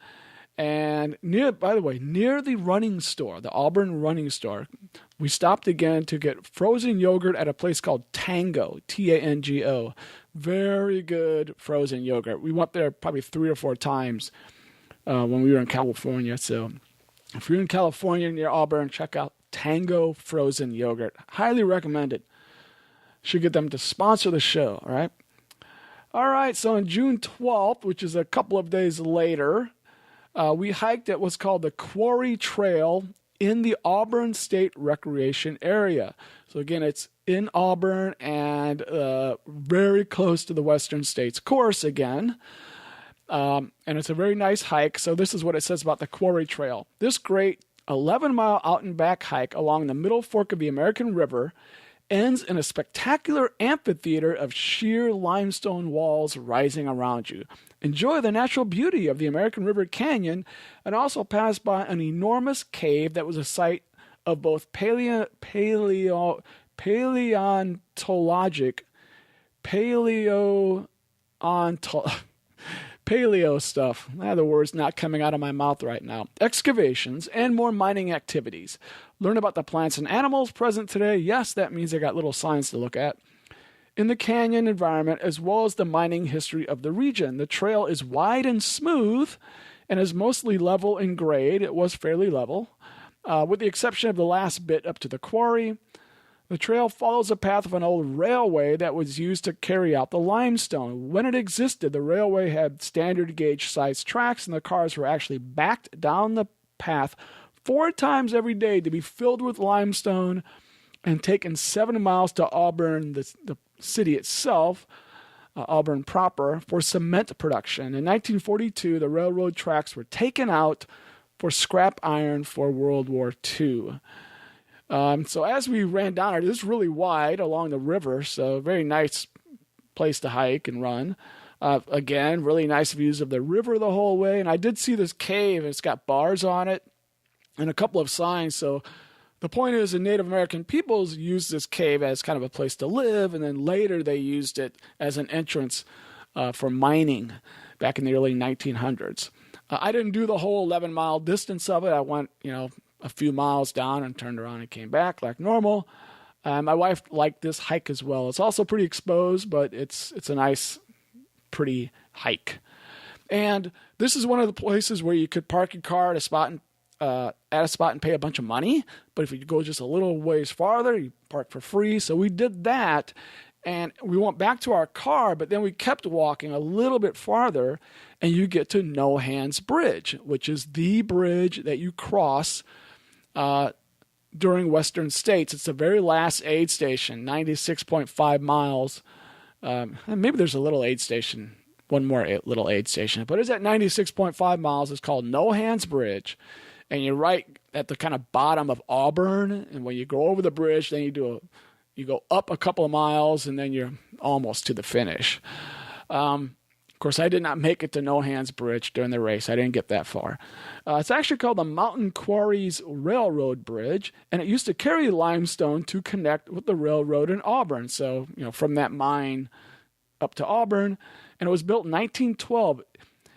And by the way, near the running store, the Auburn running store, we stopped again to get frozen yogurt at a place called Tango, Tango. Very good frozen yogurt. We went there probably 3 or 4 times when we were in California. So if you're in California near Auburn, check out Tango frozen yogurt. Highly recommended. Should get them to sponsor the show, all right? All right, so on June 12th, which is a couple of days later, we hiked at what's called the Quarry Trail in the Auburn State Recreation Area. So again, it's in Auburn and very close to the Western States course again. And it's a very nice hike. So this is what it says about the Quarry Trail. This great 11-mile out and back hike along the middle fork of the American River ends in a spectacular amphitheater of sheer limestone walls rising around you. Enjoy the natural beauty of the American River Canyon and also pass by an enormous cave that was a site of both paleontologic, paleo stuff. The word's not coming out of my mouth right now. Excavations and more mining activities. Learn about the plants and animals present today. Yes, that means I got little signs to look at. In the canyon environment, as well as the mining history of the region. The trail is wide and smooth and is mostly level in grade. It was fairly level, with the exception of the last bit up to the quarry. The trail follows the path of an old railway that was used to carry out the limestone. When it existed, the railway had standard gauge sized tracks, and the cars were actually backed down the path 4 times every day to be filled with limestone and taken 7 miles to Auburn, the city itself, Auburn proper, for cement production. In 1942, the railroad tracks were taken out for scrap iron for World War II. So as we ran down it is really wide along the river, so very nice place to hike and run. Again, really nice views of the river the whole way. And I did see this cave, and it's got bars on it and a couple of signs. So the point is, the Native American peoples used this cave as kind of a place to live, and then later they used it as an entrance for mining back in the early 1900s. I didn't do the whole 11-mile distance of it. I went, a few miles down and turned around and came back like normal. My wife liked this hike as well. It's also pretty exposed, but it's a nice, pretty hike. And this is one of the places where you could park your car at a spot and pay a bunch of money. But if you go just a little ways farther, you park for free. So we did that, and we went back to our car, but then we kept walking a little bit farther, and you get to No Hands Bridge, which is the bridge that you cross during Western States. It's the very last aid station, 96.5 miles. Maybe there's a little aid station, one more little aid station, but it's at 96.5 miles. It's called No Hands Bridge, and you're right at the kind of bottom of Auburn. And when you go over the bridge, then you go up a couple of miles, and then you're almost to the finish. Of course, I did not make it to No Hands Bridge during the race. I didn't get that far. It's actually called the Mountain Quarries Railroad Bridge, and it used to carry limestone to connect with the railroad in Auburn. So, from that mine up to Auburn, and it was built in 1912.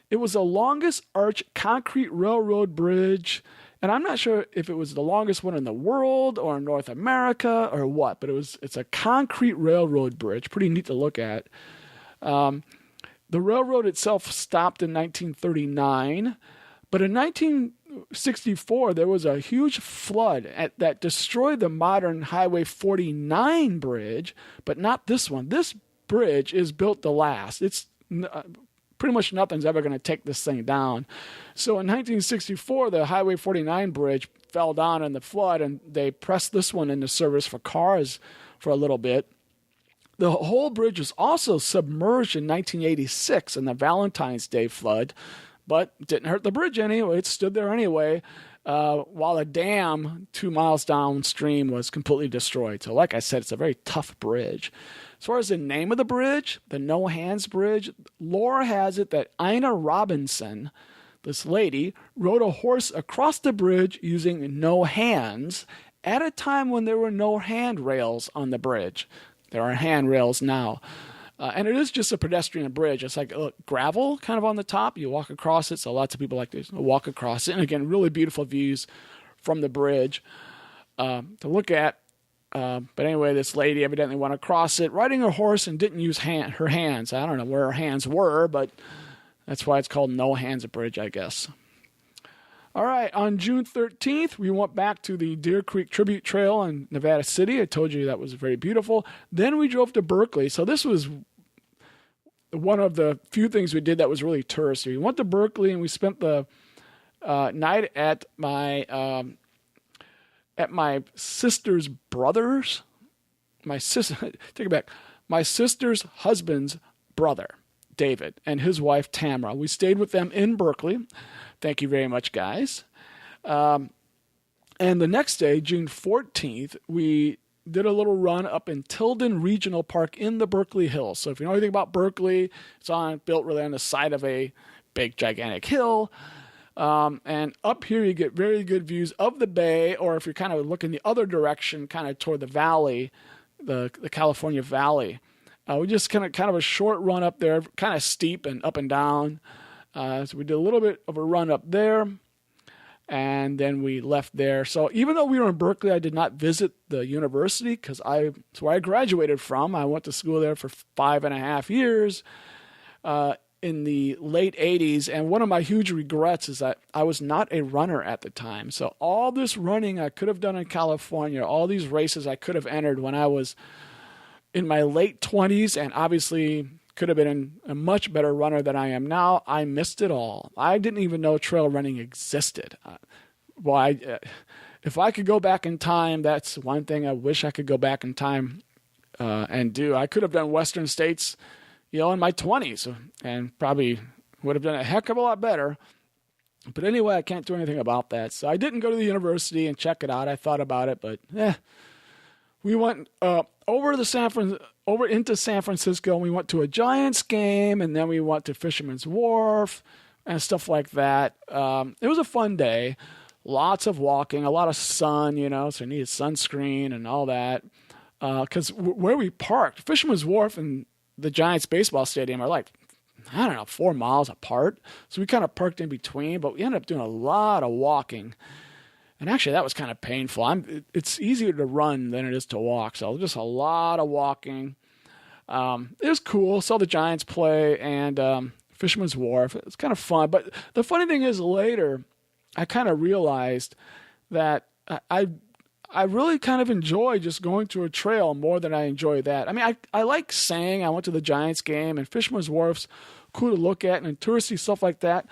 It was the longest arch concrete railroad bridge, and I'm not sure if it was the longest one in the world or in North America or what, but it's a concrete railroad bridge. Pretty neat to look at. The railroad itself stopped in 1939, but in 1964 there was a huge flood that destroyed the modern Highway 49 bridge, but not this one. This bridge is built to last. It's pretty much nothing's ever going to take this thing down. So in 1964, the Highway 49 bridge fell down in the flood, and they pressed this one into service for cars for a little bit. The whole bridge was also submerged in 1986 in the Valentine's Day flood, but didn't hurt the bridge anyway. It stood there anyway, while a dam 2 miles downstream was completely destroyed. So like I said, it's a very tough bridge. As far as the name of the bridge, the No Hands Bridge, lore has it that Ina Robinson, this lady, rode a horse across the bridge using no hands at a time when there were no handrails on the bridge. There are handrails now. And it is just a pedestrian bridge. It's like gravel kind of on the top. You walk across it, so lots of people like to walk across it. And again, really beautiful views from the bridge to look at. But anyway, this lady evidently went across it riding her horse and didn't use her hands. I don't know where her hands were, but that's why it's called No Hands Bridge, I guess. All right, on June 13th, we went back to the Deer Creek Tribute Trail in Nevada City. I told you that was very beautiful. Then we drove to Berkeley. So this was one of the few things we did that was really touristy. We went to Berkeley, and we spent the night at my sister's brother's. Take it back. My sister's husband's brother, David, and his wife, Tamara. We stayed with them in Berkeley. Thank you very much, guys. And the next day, June 14th, we did a little run up in Tilden Regional Park in the Berkeley Hills. So if you know anything about Berkeley, it's built really on the side of a big, gigantic hill. And up here, you get very good views of the bay, or if you're kind of looking the other direction, kind of toward the valley, the California Valley. We just kind of a short run up there, kind of steep and up and down. So we did a little bit of a run up there, and then we left there. So even though we were in Berkeley, I did not visit the university because it's where I graduated from. I went to school there for 5.5 years in the late 80s. And one of my huge regrets is that I was not a runner at the time. So all this running I could have done in California, all these races I could have entered when I was in my late 20s, and obviously could have been a much better runner than I am now. I missed it all. I didn't even know trail running existed. If I could go back in time, that's one thing I wish I could go back in time and do. I could have done Western States, in my 20s, and probably would have done a heck of a lot better. But anyway, I can't do anything about that. So I didn't go to the university and check it out. I thought about it, but we went over into San Francisco, and we went to a Giants game, and then we went to Fisherman's Wharf and stuff like that. It was a fun day. Lots of walking, a lot of sun, so I needed sunscreen and all that. Because where we parked, Fisherman's Wharf and the Giants baseball stadium are like, 4 miles apart. So we kind of parked in between, but we ended up doing a lot of walking. And actually, that was kind of painful. It's easier to run than it is to walk. So just a lot of walking. It was cool. Saw the Giants play and Fisherman's Wharf. It was kind of fun. But the funny thing is, later, I kind of realized that I really kind of enjoy just going to a trail more than I enjoy that. I mean, I like saying I went to the Giants game, and Fisherman's Wharf's cool to look at and touristy stuff like that.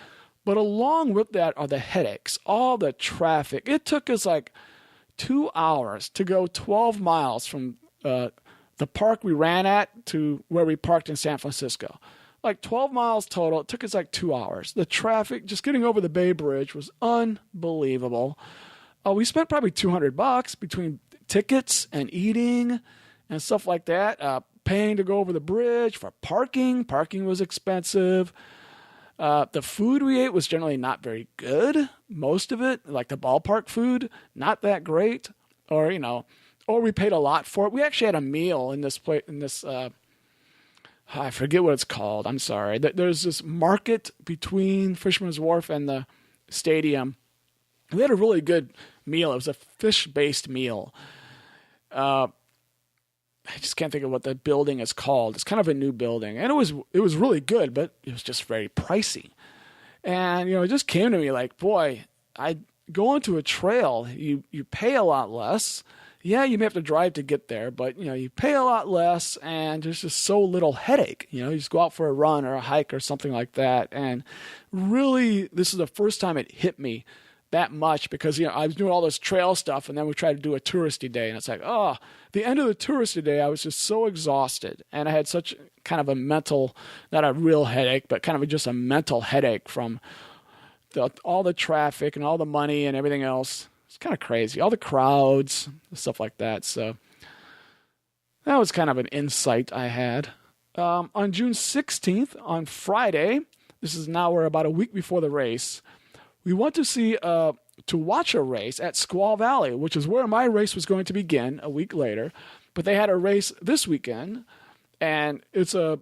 But along with that are the headaches, all the traffic. It took us like 2 hours to go 12 miles from the park we ran at to where we parked in San Francisco. Like 12 miles total. It took us like 2 hours. The traffic, just getting over the Bay Bridge, was unbelievable. We spent probably $200 between tickets and eating and stuff like that. Paying to go over the bridge for parking. Parking was expensive. The food we ate was generally not very good. Most of it, like the ballpark food, not that great. Or we paid a lot for it. We actually had a meal in this place. I forget what it's called. I'm sorry. There's this market between Fisherman's Wharf and the stadium. We had a really good meal. It was a fish-based meal. I just can't think of what the building is called. It's kind of a new building, and it was really good, but it was just very pricey. And it just came to me like, boy, I go into a trail. You pay a lot less. Yeah, you may have to drive to get there, but you pay a lot less, and there's just so little headache. You just go out for a run or a hike or something like that. And really, this is the first time it hit me that much because I was doing all this trail stuff, and then we tried to do a touristy day, and it's like, the end of the touristy day, I was just so exhausted, and I had such kind of a mental, not a real headache, but kind of just a mental headache from all the traffic and all the money and everything else. It's kind of crazy, all the crowds, stuff like that. So that was kind of an insight I had. On June 16th, on Friday, we're about a week before the race. We went to watch a race at Squaw Valley, which is where my race was going to begin a week later. But they had a race this weekend, and it's a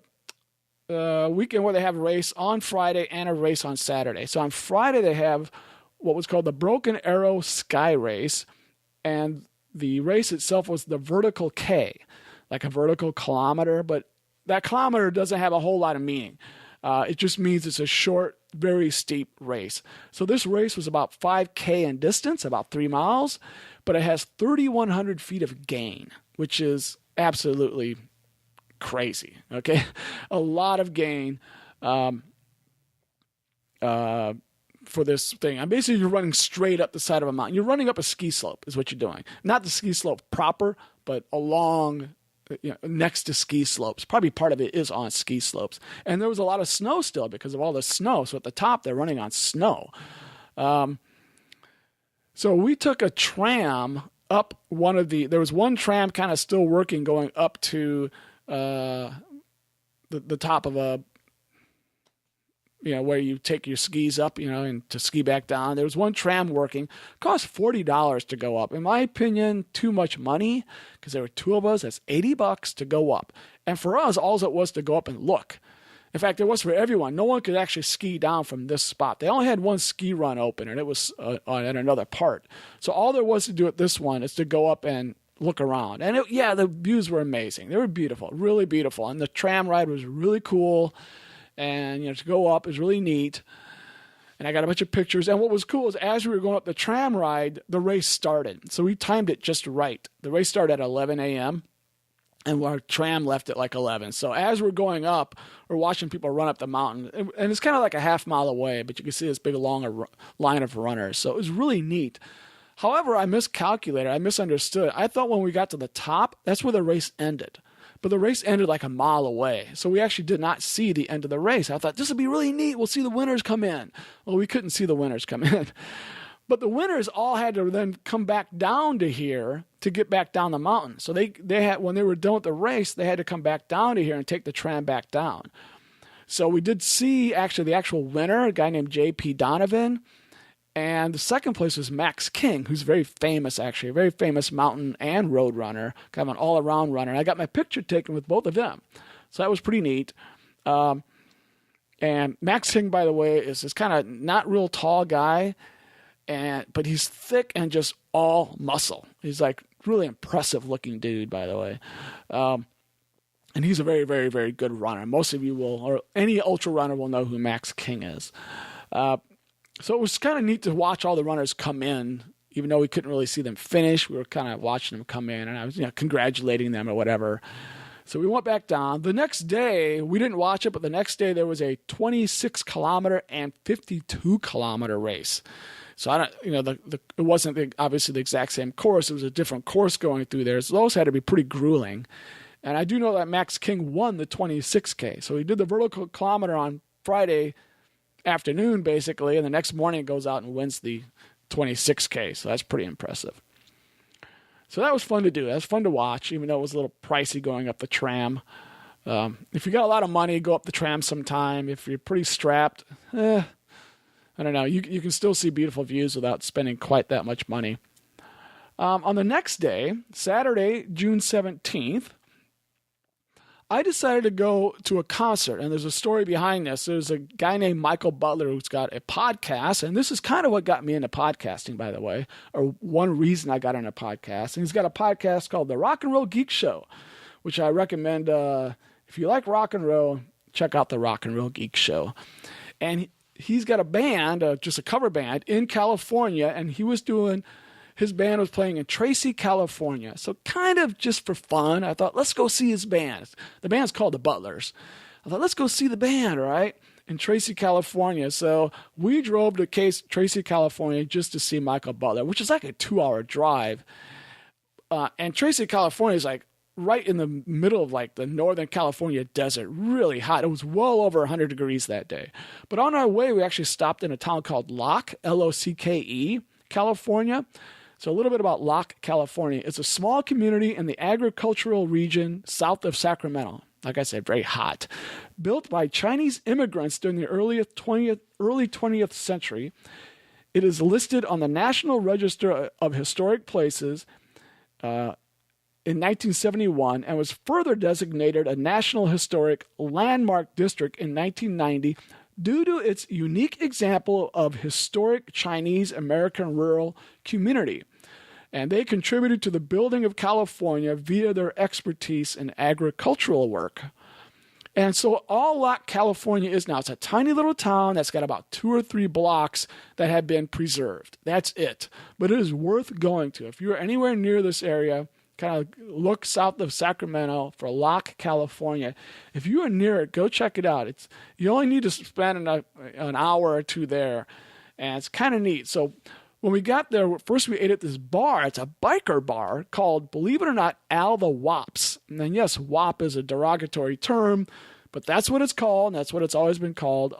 weekend where they have a race on Friday and a race on Saturday. So on Friday they have what was called the Broken Arrow Sky Race, and the race itself was the Vertical K, like a vertical kilometer, but that kilometer doesn't have a whole lot of meaning. It just means it's a short, very steep race. So this race was about 5K in distance, about 3 miles, but it has 3,100 feet of gain, which is absolutely crazy. Okay, a lot of gain for this thing. And basically, you're running straight up the side of a mountain. You're running up a ski slope, is what you're doing. Not the ski slope proper, but along. Next to ski slopes. Probably part of it is on ski slopes. And there was a lot of snow still because of all the snow. So at the top, they're running on snow. So we took a tram up there was one tram kind of still working going up to the top of where you take your skis up, and to ski back down. There was one tram working. It cost $40 to go up. In my opinion, too much money, because there were two of us. That's $80 to go up. And for us, all it was to go up and look. In fact, it was for everyone. No one could actually ski down from this spot. They only had one ski run open, and it was on another part. So all there was to do at this one is to go up and look around. And the views were amazing. They were beautiful, really beautiful. And the tram ride was really cool. And, to go up is really neat. And I got a bunch of pictures. And what was cool is as we were going up the tram ride, the race started. So we timed it just right. The race started at 11 a.m. and our tram left at like 11. So as we're going up, we're watching people run up the mountain. And it's kind of like a half mile away, but you can see this big long line of runners. So it was really neat. However, I miscalculated. I misunderstood. I thought when we got to the top, that's where the race ended. But the race ended like a mile away. So we actually did not see the end of the race. I thought, this would be really neat. We'll see the winners come in. Well, we couldn't see the winners come in. But the winners all had to then come back down to here to get back down the mountain. So they had, when they were done with the race, they had to come back down to here and take the tram back down. So we did see actually the actual winner, a guy named J.P. Donovan. And the second place was Max King, who's very famous, actually, a very famous mountain and road runner, kind of an all-around runner. And I got my picture taken with both of them. So that was pretty neat. And Max King, by the way, is this kind of not real tall guy, but he's thick and just all muscle. He's like really impressive looking dude, by the way. And he's a very, very, very good runner. Most of you will, or any ultra runner will know who Max King is. So it was kind of neat to watch all the runners come in, even though we couldn't really see them finish. We were kind of watching them come in, and I was congratulating them or whatever. So we went back down. The next day, we didn't watch it, but the next day there was a 26-kilometer and 52-kilometer race. So I don't, it wasn't obviously the exact same course. It was a different course going through there. So those had to be pretty grueling. And I do know that Max King won the 26K. So he did the vertical kilometer on Friday afternoon, basically, and the next morning it goes out and wins the 26K. So that's pretty impressive. So that was fun to do. That was fun to watch, even though it was a little pricey going up the tram. If you got a lot of money, go up the tram sometime. If you're pretty strapped, I don't know. You can still see beautiful views without spending quite that much money. On the next day, Saturday, June 17th, I decided to go to a concert, and there's a story behind this. There's a guy named Michael Butler who's got a podcast, and this is kind of what got me into podcasting, by the way, or one reason I got into podcasting. He's got a podcast called The Rock and Roll Geek Show, which I recommend. If you like rock and roll, check out The Rock and Roll Geek Show. And he's got a band, just a cover band, in California, and his band was playing in Tracy, California. So kind of just for fun, I thought, let's go see his band. The band's called The Butlers. I thought, let's go see the band, right, in Tracy, California. So we drove to Tracy, California just to see Michael Butler, which is like a 2-hour drive. And Tracy, California is like right in the middle of like the Northern California desert, really hot. It was well over 100 degrees that day. But on our way, we actually stopped in a town called Locke, L-O-C-K-E, California. So a little bit about Locke, California. It's a small community in the agricultural region south of Sacramento. Like I said, very hot. Built by Chinese immigrants during the early 20th century, it is listed on the National Register of Historic Places in 1971 and was further designated a National Historic Landmark District in 1990 due to its unique example of historic Chinese American rural community. And they contributed to the building of California via their expertise in agricultural work. And so all Locke, California is now, it's a tiny little town that's got about 2 or 3 blocks that have been preserved. That's it. But it is worth going to. If you're anywhere near this area, kind of look south of Sacramento for Locke, California. If you are near it, go check it out. You only need to spend an hour or 2 there, and it's kind of neat. So when we got there, first we ate at this bar. It's a biker bar called, believe it or not, Al the Wops. And then yes, WAP is a derogatory term, but that's what it's called, and that's what it's always been called.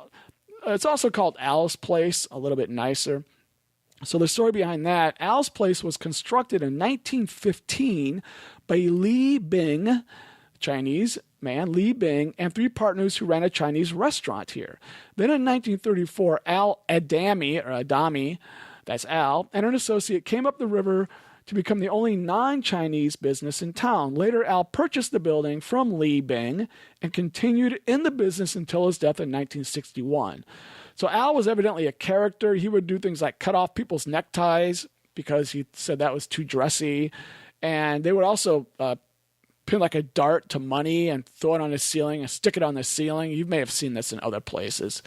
It's also called Al's Place, a little bit nicer. So the story behind that, Al's Place was constructed in 1915 by Li Bing, Chinese man, Li Bing, and 3 partners who ran a Chinese restaurant here. Then in 1934, Al Adami, that's Al, and an associate came up the river to become the only non-Chinese business in town. Later, Al purchased the building from Li Bing and continued in the business until his death in 1961. So Al was evidently a character. He would do things like cut off people's neckties because he said that was too dressy. And they would also pin like a dart to money and throw it on the ceiling and stick it on the ceiling. You may have seen this in other places.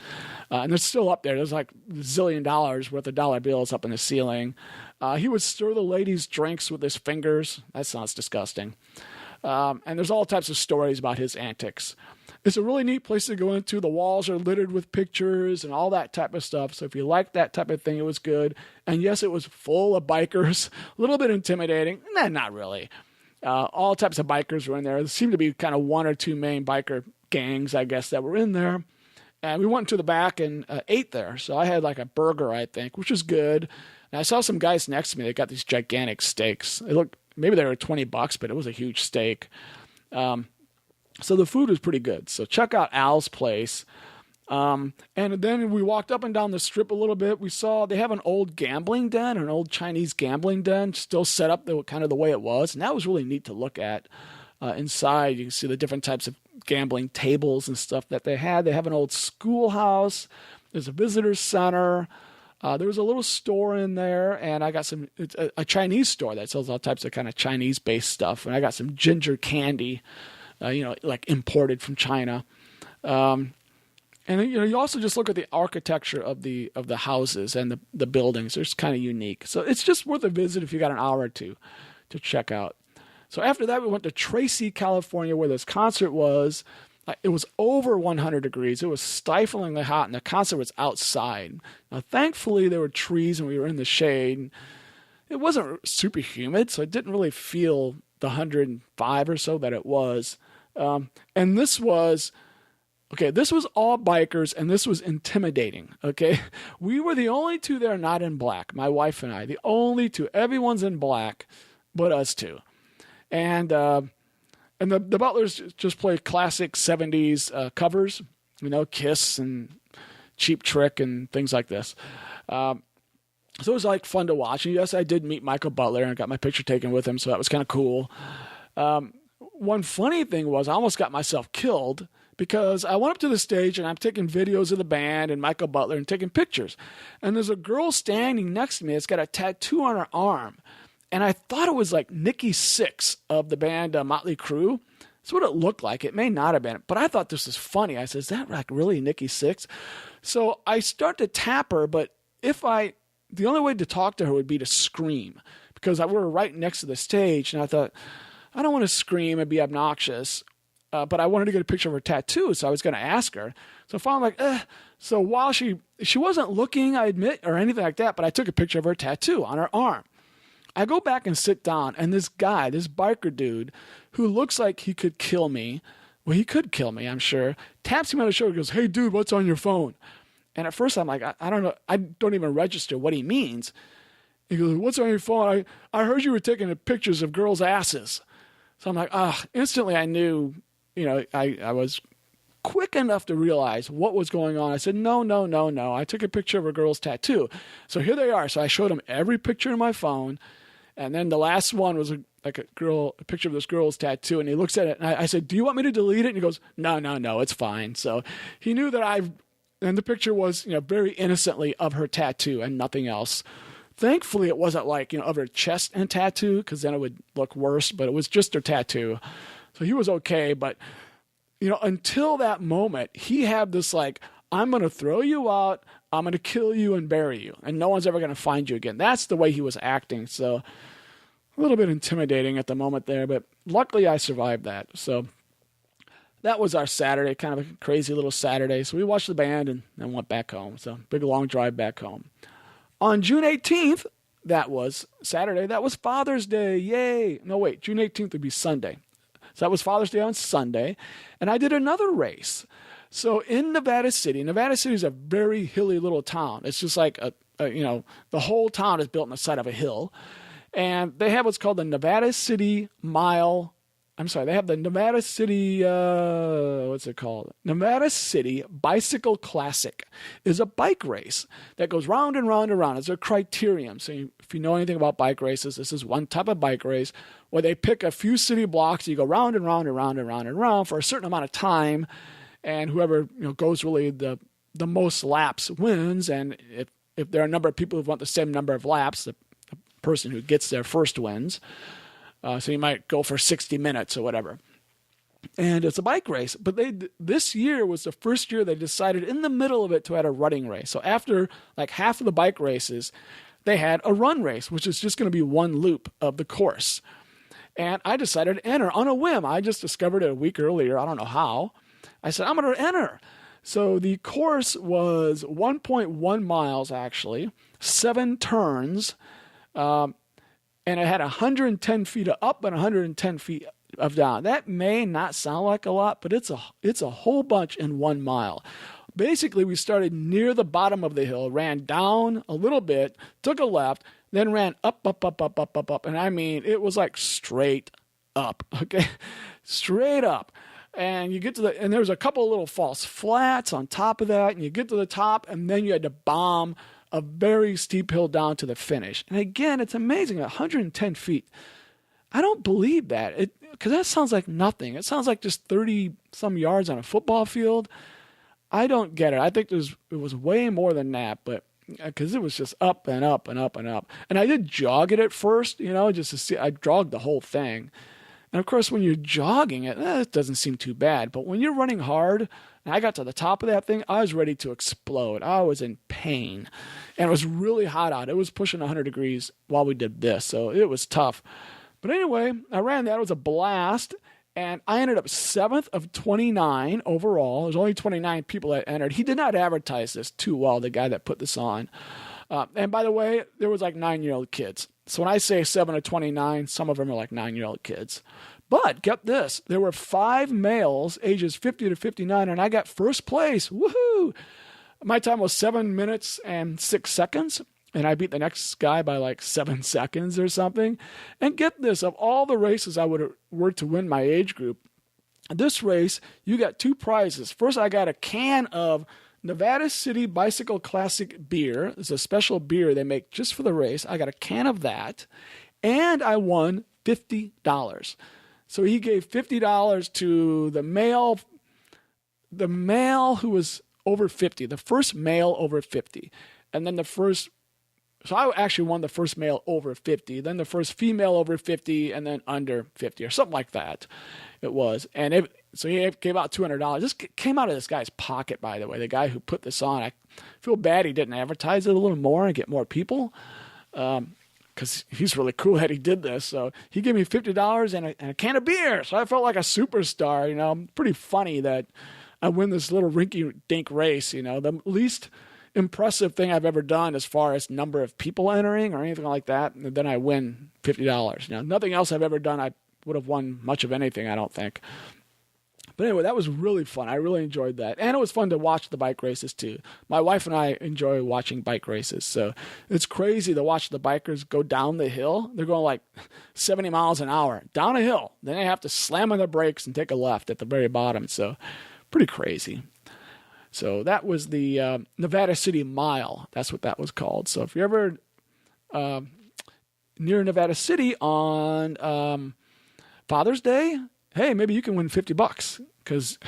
And it's still up there. There's like $1 zillion worth of dollar bills up in the ceiling. He would stir the ladies' drinks with his fingers. That sounds disgusting. And there's all types of stories about his antics. It's a really neat place to go into. The walls are littered with pictures and all that type of stuff. So if you like that type of thing, it was good. And yes, it was full of bikers. A little bit intimidating. Nah, not really. All types of bikers were in there. There seemed to be kind of 1 or 2 main biker gangs, I guess, that were in there. And we went to the back and ate there. So I had like a burger, I think, which was good. And I saw some guys next to me. They got these gigantic steaks. It looked, maybe they were $20, but it was a huge steak. So the food was pretty good. So check out Al's place. And then we walked up and down the strip a little bit. We saw they have an old gambling den, an old Chinese gambling den, still set up kind of the way it was. And that was really neat to look at. Inside, you can see the different types of gambling tables and stuff that they had. They have an old schoolhouse. There's a visitor center. There was a little store in there, and I got a Chinese store that sells all types of kind of Chinese-based stuff. And I got some ginger candy, like imported from China. And you also just look at the architecture of the houses and the buildings. They're kind of unique. So it's just worth a visit if you got an hour or two to check out. So after that, we went to Tracy, California, where this concert was. It was over 100 degrees. It was stiflingly hot, and the concert was outside. Now, thankfully, there were trees, and we were in the shade. It wasn't super humid, so it didn't really feel the 105 or so that it was. And this was all bikers, and this was intimidating, okay? We were the only 2 there not in black, my wife and I. The only 2. Everyone's in black but us 2. And the Butlers just play classic 70s covers, Kiss and Cheap Trick and things like this. So it was like fun to watch. And yes, I did meet Michael Butler and got my picture taken with him, so that was kind of cool. One funny thing was I almost got myself killed because I went up to the stage and I'm taking videos of the band and Michael Butler and taking pictures. And there's a girl standing next to me that's got a tattoo on her arm. And I thought it was like Nikki Sixx of the band Motley Crue. That's what it looked like. It may not have been. But I thought this was funny. I said, is that like really Nikki Sixx? So I start to tap her, but the only way to talk to her would be to scream. Because we were right next to the stage. And I thought, I don't want to scream and be obnoxious. But I wanted to get a picture of her tattoo, so I was going to ask her. So finally, I'm like, So while she wasn't looking, I admit, or anything like that, but I took a picture of her tattoo on her arm. I go back and sit down, and this guy, this biker dude, who looks like he could kill me, well, he could kill me, I'm sure, taps him on the shoulder and goes, hey, dude, what's on your phone? And at first I'm like, I don't know, I don't even register what he means. He goes, what's on your phone? I heard you were taking pictures of girls' asses. So I'm like, instantly I knew, I was quick enough to realize what was going on. I said, no. I took a picture of a girl's tattoo. So here they are. So I showed him every picture on my phone. And then the last one was a picture of this girl's tattoo. And he looks at it. And I said, do you want me to delete it? And he goes, no, it's fine. So he knew that and the picture was, very innocently of her tattoo and nothing else. Thankfully, it wasn't like, of her chest and tattoo, because then it would look worse. But it was just her tattoo. So he was okay. But until that moment, he had this like, I'm going to throw you out, I'm going to kill you and bury you, and no one's ever going to find you again. That's the way he was acting. So a little bit intimidating at the moment there, but luckily I survived that. So that was our Saturday, kind of a crazy little Saturday. So we watched the band and then went back home. So big long drive back home. On June 18th, that was Saturday, that was Father's Day. Yay. No, wait, June 18th would be Sunday. So that was Father's Day on Sunday. And I did another race. So in Nevada City is a very hilly little town. It's just like, the whole town is built on the side of a hill. And they have what's called the Nevada City Mile I'm sorry, they have the Nevada City, what's it called? Nevada City Bicycle Classic is a bike race that goes round and round and round. It's a criterium. So if you know anything about bike races, this is one type of bike race where they pick a few city blocks. You go round and round and round and round and round for a certain amount of time. And whoever goes really the most laps wins. And if there are a number of people who want the same number of laps, the person who gets there first wins. So you might go for 60 minutes or whatever. And it's a bike race. But this year was the first year they decided in the middle of it to add a running race. So after like half of the bike races, they had a run race, which is just going to be one loop of the course. And I decided to enter on a whim. I just discovered it a week earlier. I don't know how. I said, I'm going to enter. So the course was 1.1 miles, actually, 7 turns, and it had 110 feet of up and 110 feet of down. That may not sound like a lot, but it's a whole bunch in 1 mile. Basically, we started near the bottom of the hill, ran down a little bit, took a left, then ran up, up, up, up, up, up, up. And I mean, it was like straight up, okay? Straight up. And you get to and there was a couple of little false flats on top of that, and you get to the top, and then you had to bomb a very steep hill down to the finish. And again, it's amazing, 110 feet. I don't believe that, because that sounds like nothing. It sounds like just 30-some yards on a football field. I don't get it. I think it was way more than that, but because it was just up and up and up and up. And I did jog it at first, just to see. I jogged the whole thing. And of course, when you're jogging it doesn't seem too bad. But when you're running hard, and I got to the top of that thing, I was ready to explode. I was in pain. And it was really hot out. It was pushing 100 degrees while we did this. So it was tough. But anyway, I ran that. It was a blast. And I ended up 7th of 29 overall. There's only 29 people that entered. He did not advertise this too well, the guy that put this on. And by the way, there was like 9-year-old kids. So when I say 7 of 29, some of them are like 9-year-old kids. But get this, there were 5 males ages 50 to 59, and I got first place. Woohoo! My time was 7 minutes and 6 seconds, and I beat the next guy by like 7 seconds or something. And get this, of all the races I were to win my age group, this race, you got 2 prizes. First, I got a can of Nevada City Bicycle Classic beer. It's a special beer they make just for the race. I got a can of that, and I won $50. So he gave $50 to the male who was over 50, the first male over 50, and then so I actually won the first male over 50, then the first female over 50, and then under 50 or something like that. It was, so he gave out $200. This came out of this guy's pocket, by the way. The guy who put this on, I feel bad he didn't advertise it a little more and get more people, because he's really cool that he did this. So he gave me $50 and a can of beer. So I felt like a superstar. Pretty funny that I win this little rinky-dink race. The least impressive thing I've ever done as far as number of people entering or anything like that. And then I win $50. Nothing else I've ever done I would have won much of anything, I don't think. But anyway, that was really fun. I really enjoyed that. And it was fun to watch the bike races too. My wife and I enjoy watching bike races. So it's crazy to watch the bikers go down the hill. They're going like 70 miles an hour down a hill. Then they have to slam on their brakes and take a left at the very bottom. So pretty crazy. So that was the Nevada City Mile. That's what that was called. So if you're ever near Nevada City on Father's Day, hey, maybe you can win $50 because,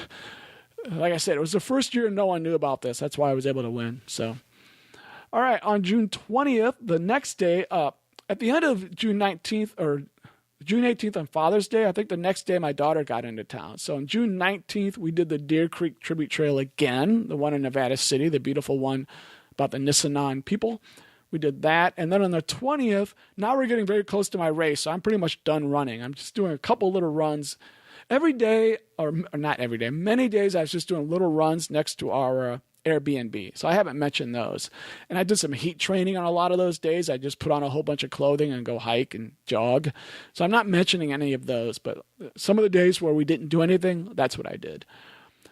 like I said, it was the first year no one knew about this. That's why I was able to win. So, all right, on June 20th, the next day, at the end of June 19th or June 18th on Father's Day, I think the next day my daughter got into town. So on June 19th, we did the Deer Creek Tribute Trail again, the one in Nevada City, the beautiful one about the Nisenan people. We did that. And then on the 20th, now we're getting very close to my race. So I'm pretty much done running. I'm just doing a couple little runs every day, or not every day. Many days I was just doing little runs next to our Airbnb. So I haven't mentioned those. And I did some heat training on a lot of those days. I just put on a whole bunch of clothing and go hike and jog. So I'm not mentioning any of those. But some of the days where we didn't do anything, that's what I did.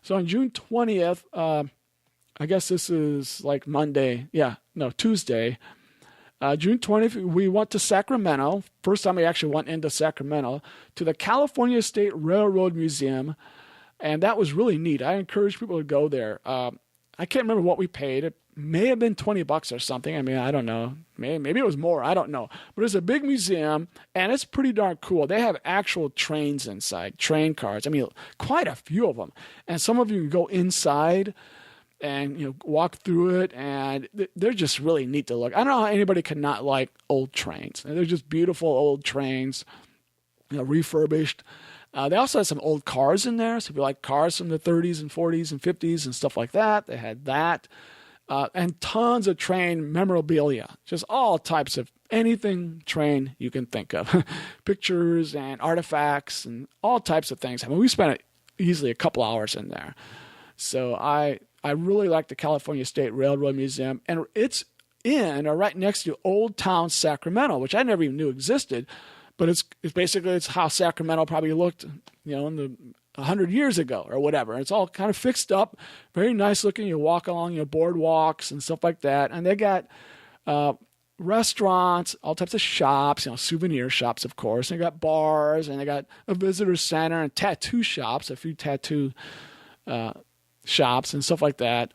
So on June 20th, I guess this is like Tuesday. June 20th, we went to Sacramento. First time we actually went into Sacramento, to the California State Railroad Museum. And that was really neat. I encourage people to go there. I can't remember what we paid. It may have been $20 or something. I mean, I don't know. Maybe it was more. I don't know. But it's a big museum, and it's pretty darn cool. They have actual trains inside, train cars. I mean, quite a few of them. And some of you can go inside and walk through it, and they're just really neat to look. I don't know how anybody could not like old trains. They're just beautiful old trains, refurbished. They also had some old cars in there. So if you like cars from the 30s and 40s and 50s and stuff like that, they had that. And tons of train memorabilia. Just all types of anything train you can think of. Pictures and artifacts and all types of things. I mean, we spent easily a couple hours in there. So I really like the California State Railroad Museum. And it's in or right next to Old Town Sacramento, which I never even knew existed. But it's basically how Sacramento probably looked, in the 100 years ago or whatever. And it's all kind of fixed up, very nice looking. You walk along, boardwalks and stuff like that. And they got restaurants, all types of shops, souvenir shops, of course. And they got bars, and they got a visitor center and tattoo shops, a few tattoo shops and stuff like that.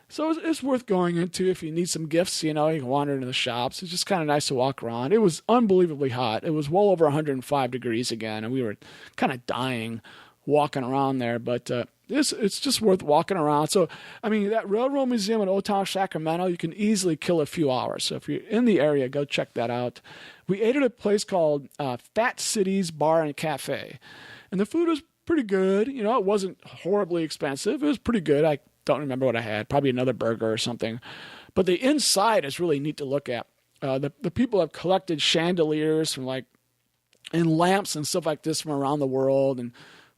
So it's worth going into if you need some gifts, you can wander into the shops. It's just kind of nice to walk around. It was unbelievably hot. It was well over 105 degrees again, and we were kind of dying walking around there. But it's just worth walking around. So, I mean, that Railroad Museum in Old Town Sacramento, you can easily kill a few hours. So if you're in the area, go check that out. We ate at a place called Fat Cities Bar and Cafe. And the food was pretty good. It wasn't horribly expensive. It was pretty good. I don't remember what I had. Probably another burger or something. But the inside is really neat to look at. The people have collected chandeliers and lamps and stuff like this from around the world, and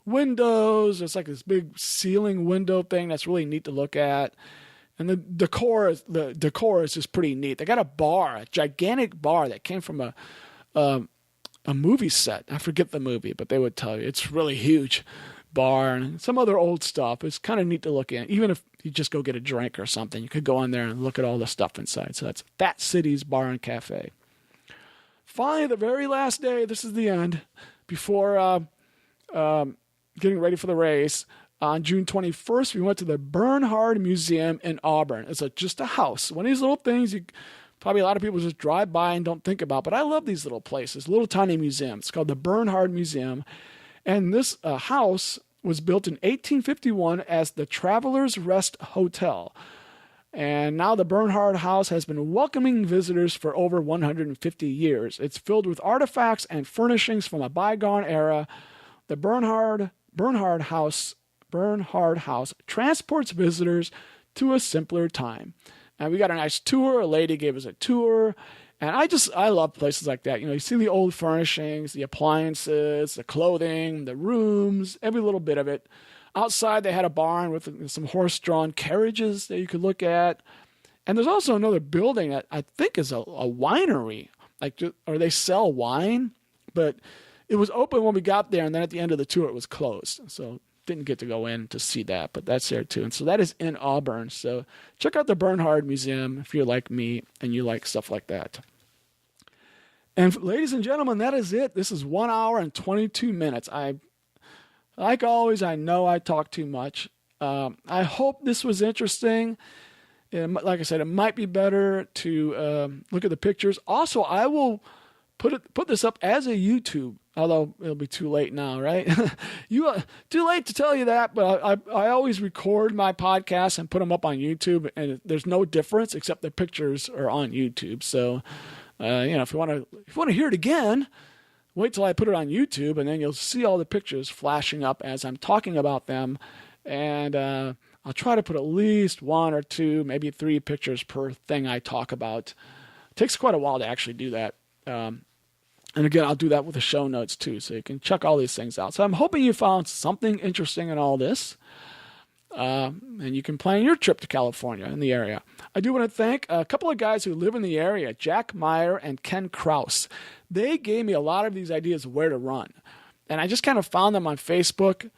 windows. It's like this big ceiling window thing that's really neat to look at. And the decor is just pretty neat. They got a gigantic bar that came from a movie set. I forget the movie, but they would tell you it's really huge. Bar and some other old stuff. It's kind of neat to look at. Even if you just go get a drink or something, you could go in there and look at all the stuff inside. So that's Fat Cities Bar and Cafe. Finally, the very last day, this is the end, before getting ready for the race, on June 21st, we went to the Bernhard Museum in Auburn. It's just a house. One of these little things probably a lot of people just drive by and don't think about, but I love these little places, little tiny museums. It's called the Bernhard Museum. And this house was built in 1851 as the Travelers Rest Hotel. And now the Bernhard House has been welcoming visitors for over 150 years. It's filled with artifacts and furnishings from a bygone era. The Bernhard House transports visitors to a simpler time. And we got a nice tour. A lady gave us a tour. And I love places like that. You see the old furnishings, the appliances, the clothing, the rooms, every little bit of it. Outside, they had a barn with some horse-drawn carriages that you could look at. And there's also another building that I think is a winery, or they sell wine. But it was open when we got there, and then at the end of the tour, it was closed. So didn't get to go in to see that, but that's there too. And so that is in Auburn. So check out the Bernhard Museum if you're like me and you like stuff like that. And ladies and gentlemen, that is it. This is 1 hour and 22 minutes. Like always, I know I talk too much. I hope this was interesting. And like I said, it might be better to look at the pictures. Also, I will put this up as a YouTube, although it'll be too late now, right? Too late to tell you that, but I always record my podcasts and put them up on YouTube, and there's no difference except the pictures are on YouTube. So, if you want to hear it again, wait till I put it on YouTube, and then you'll see all the pictures flashing up as I'm talking about them. And I'll try to put at least 1 or 2, maybe 3 pictures per thing I talk about. It takes quite a while to actually do that. And again, I'll do that with the show notes too, so you can check all these things out. So I'm hoping you found something interesting in all this. And you can plan your trip to California in the area. I do want to thank a couple of guys who live in the area, Jack Meyer and Ken Kraus. They gave me a lot of these ideas of where to run. And I just kind of found them on Facebook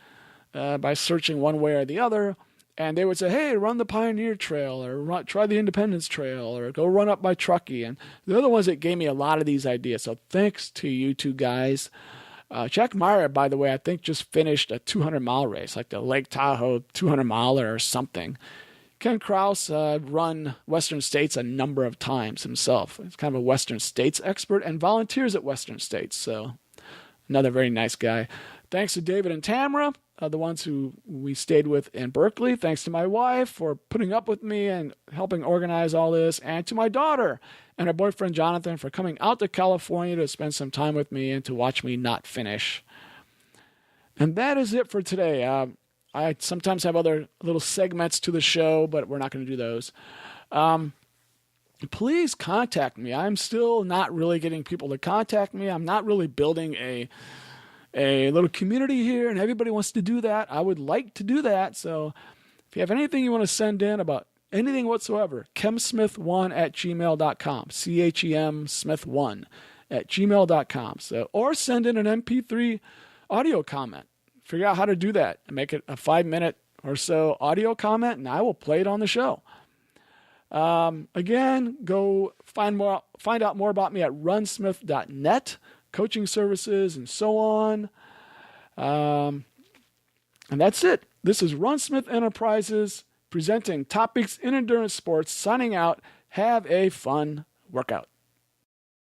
by searching one way or the other. And they would say, hey, run the Pioneer Trail, or try the Independence Trail, or go run up by Truckee. And they're the ones that gave me a lot of these ideas. So thanks to you two guys. Jack Meyer, by the way, I think just finished a 200-mile race, like the Lake Tahoe 200-miler or something. Ken Kraus run Western States a number of times himself. He's kind of a Western States expert and volunteers at Western States. So another very nice guy. Thanks to David and Tamara, the ones who we stayed with in Berkeley. Thanks to my wife for putting up with me and helping organize all this. And to my daughter and her boyfriend Jonathan for coming out to California to spend some time with me and to watch me not finish. And that is it for today. I sometimes have other little segments to the show, but we're not going to do those. Please contact me. I'm still not really getting people to contact me. I'm not really building a little community here, and everybody wants to do that. I would like to do that. So if you have anything you want to send in about anything whatsoever, chemsmith1@gmail.com, CHEM Smith1@gmail.com. So, or send in an MP3 audio comment. Figure out how to do that and make it a 5-minute or so audio comment, and I will play it on the show. Again, go find out more about me at runsmith.net, coaching services and so on. And that's it. This is Run Smith Enterprises presenting Topics in Endurance Sports, signing out. Have a fun workout.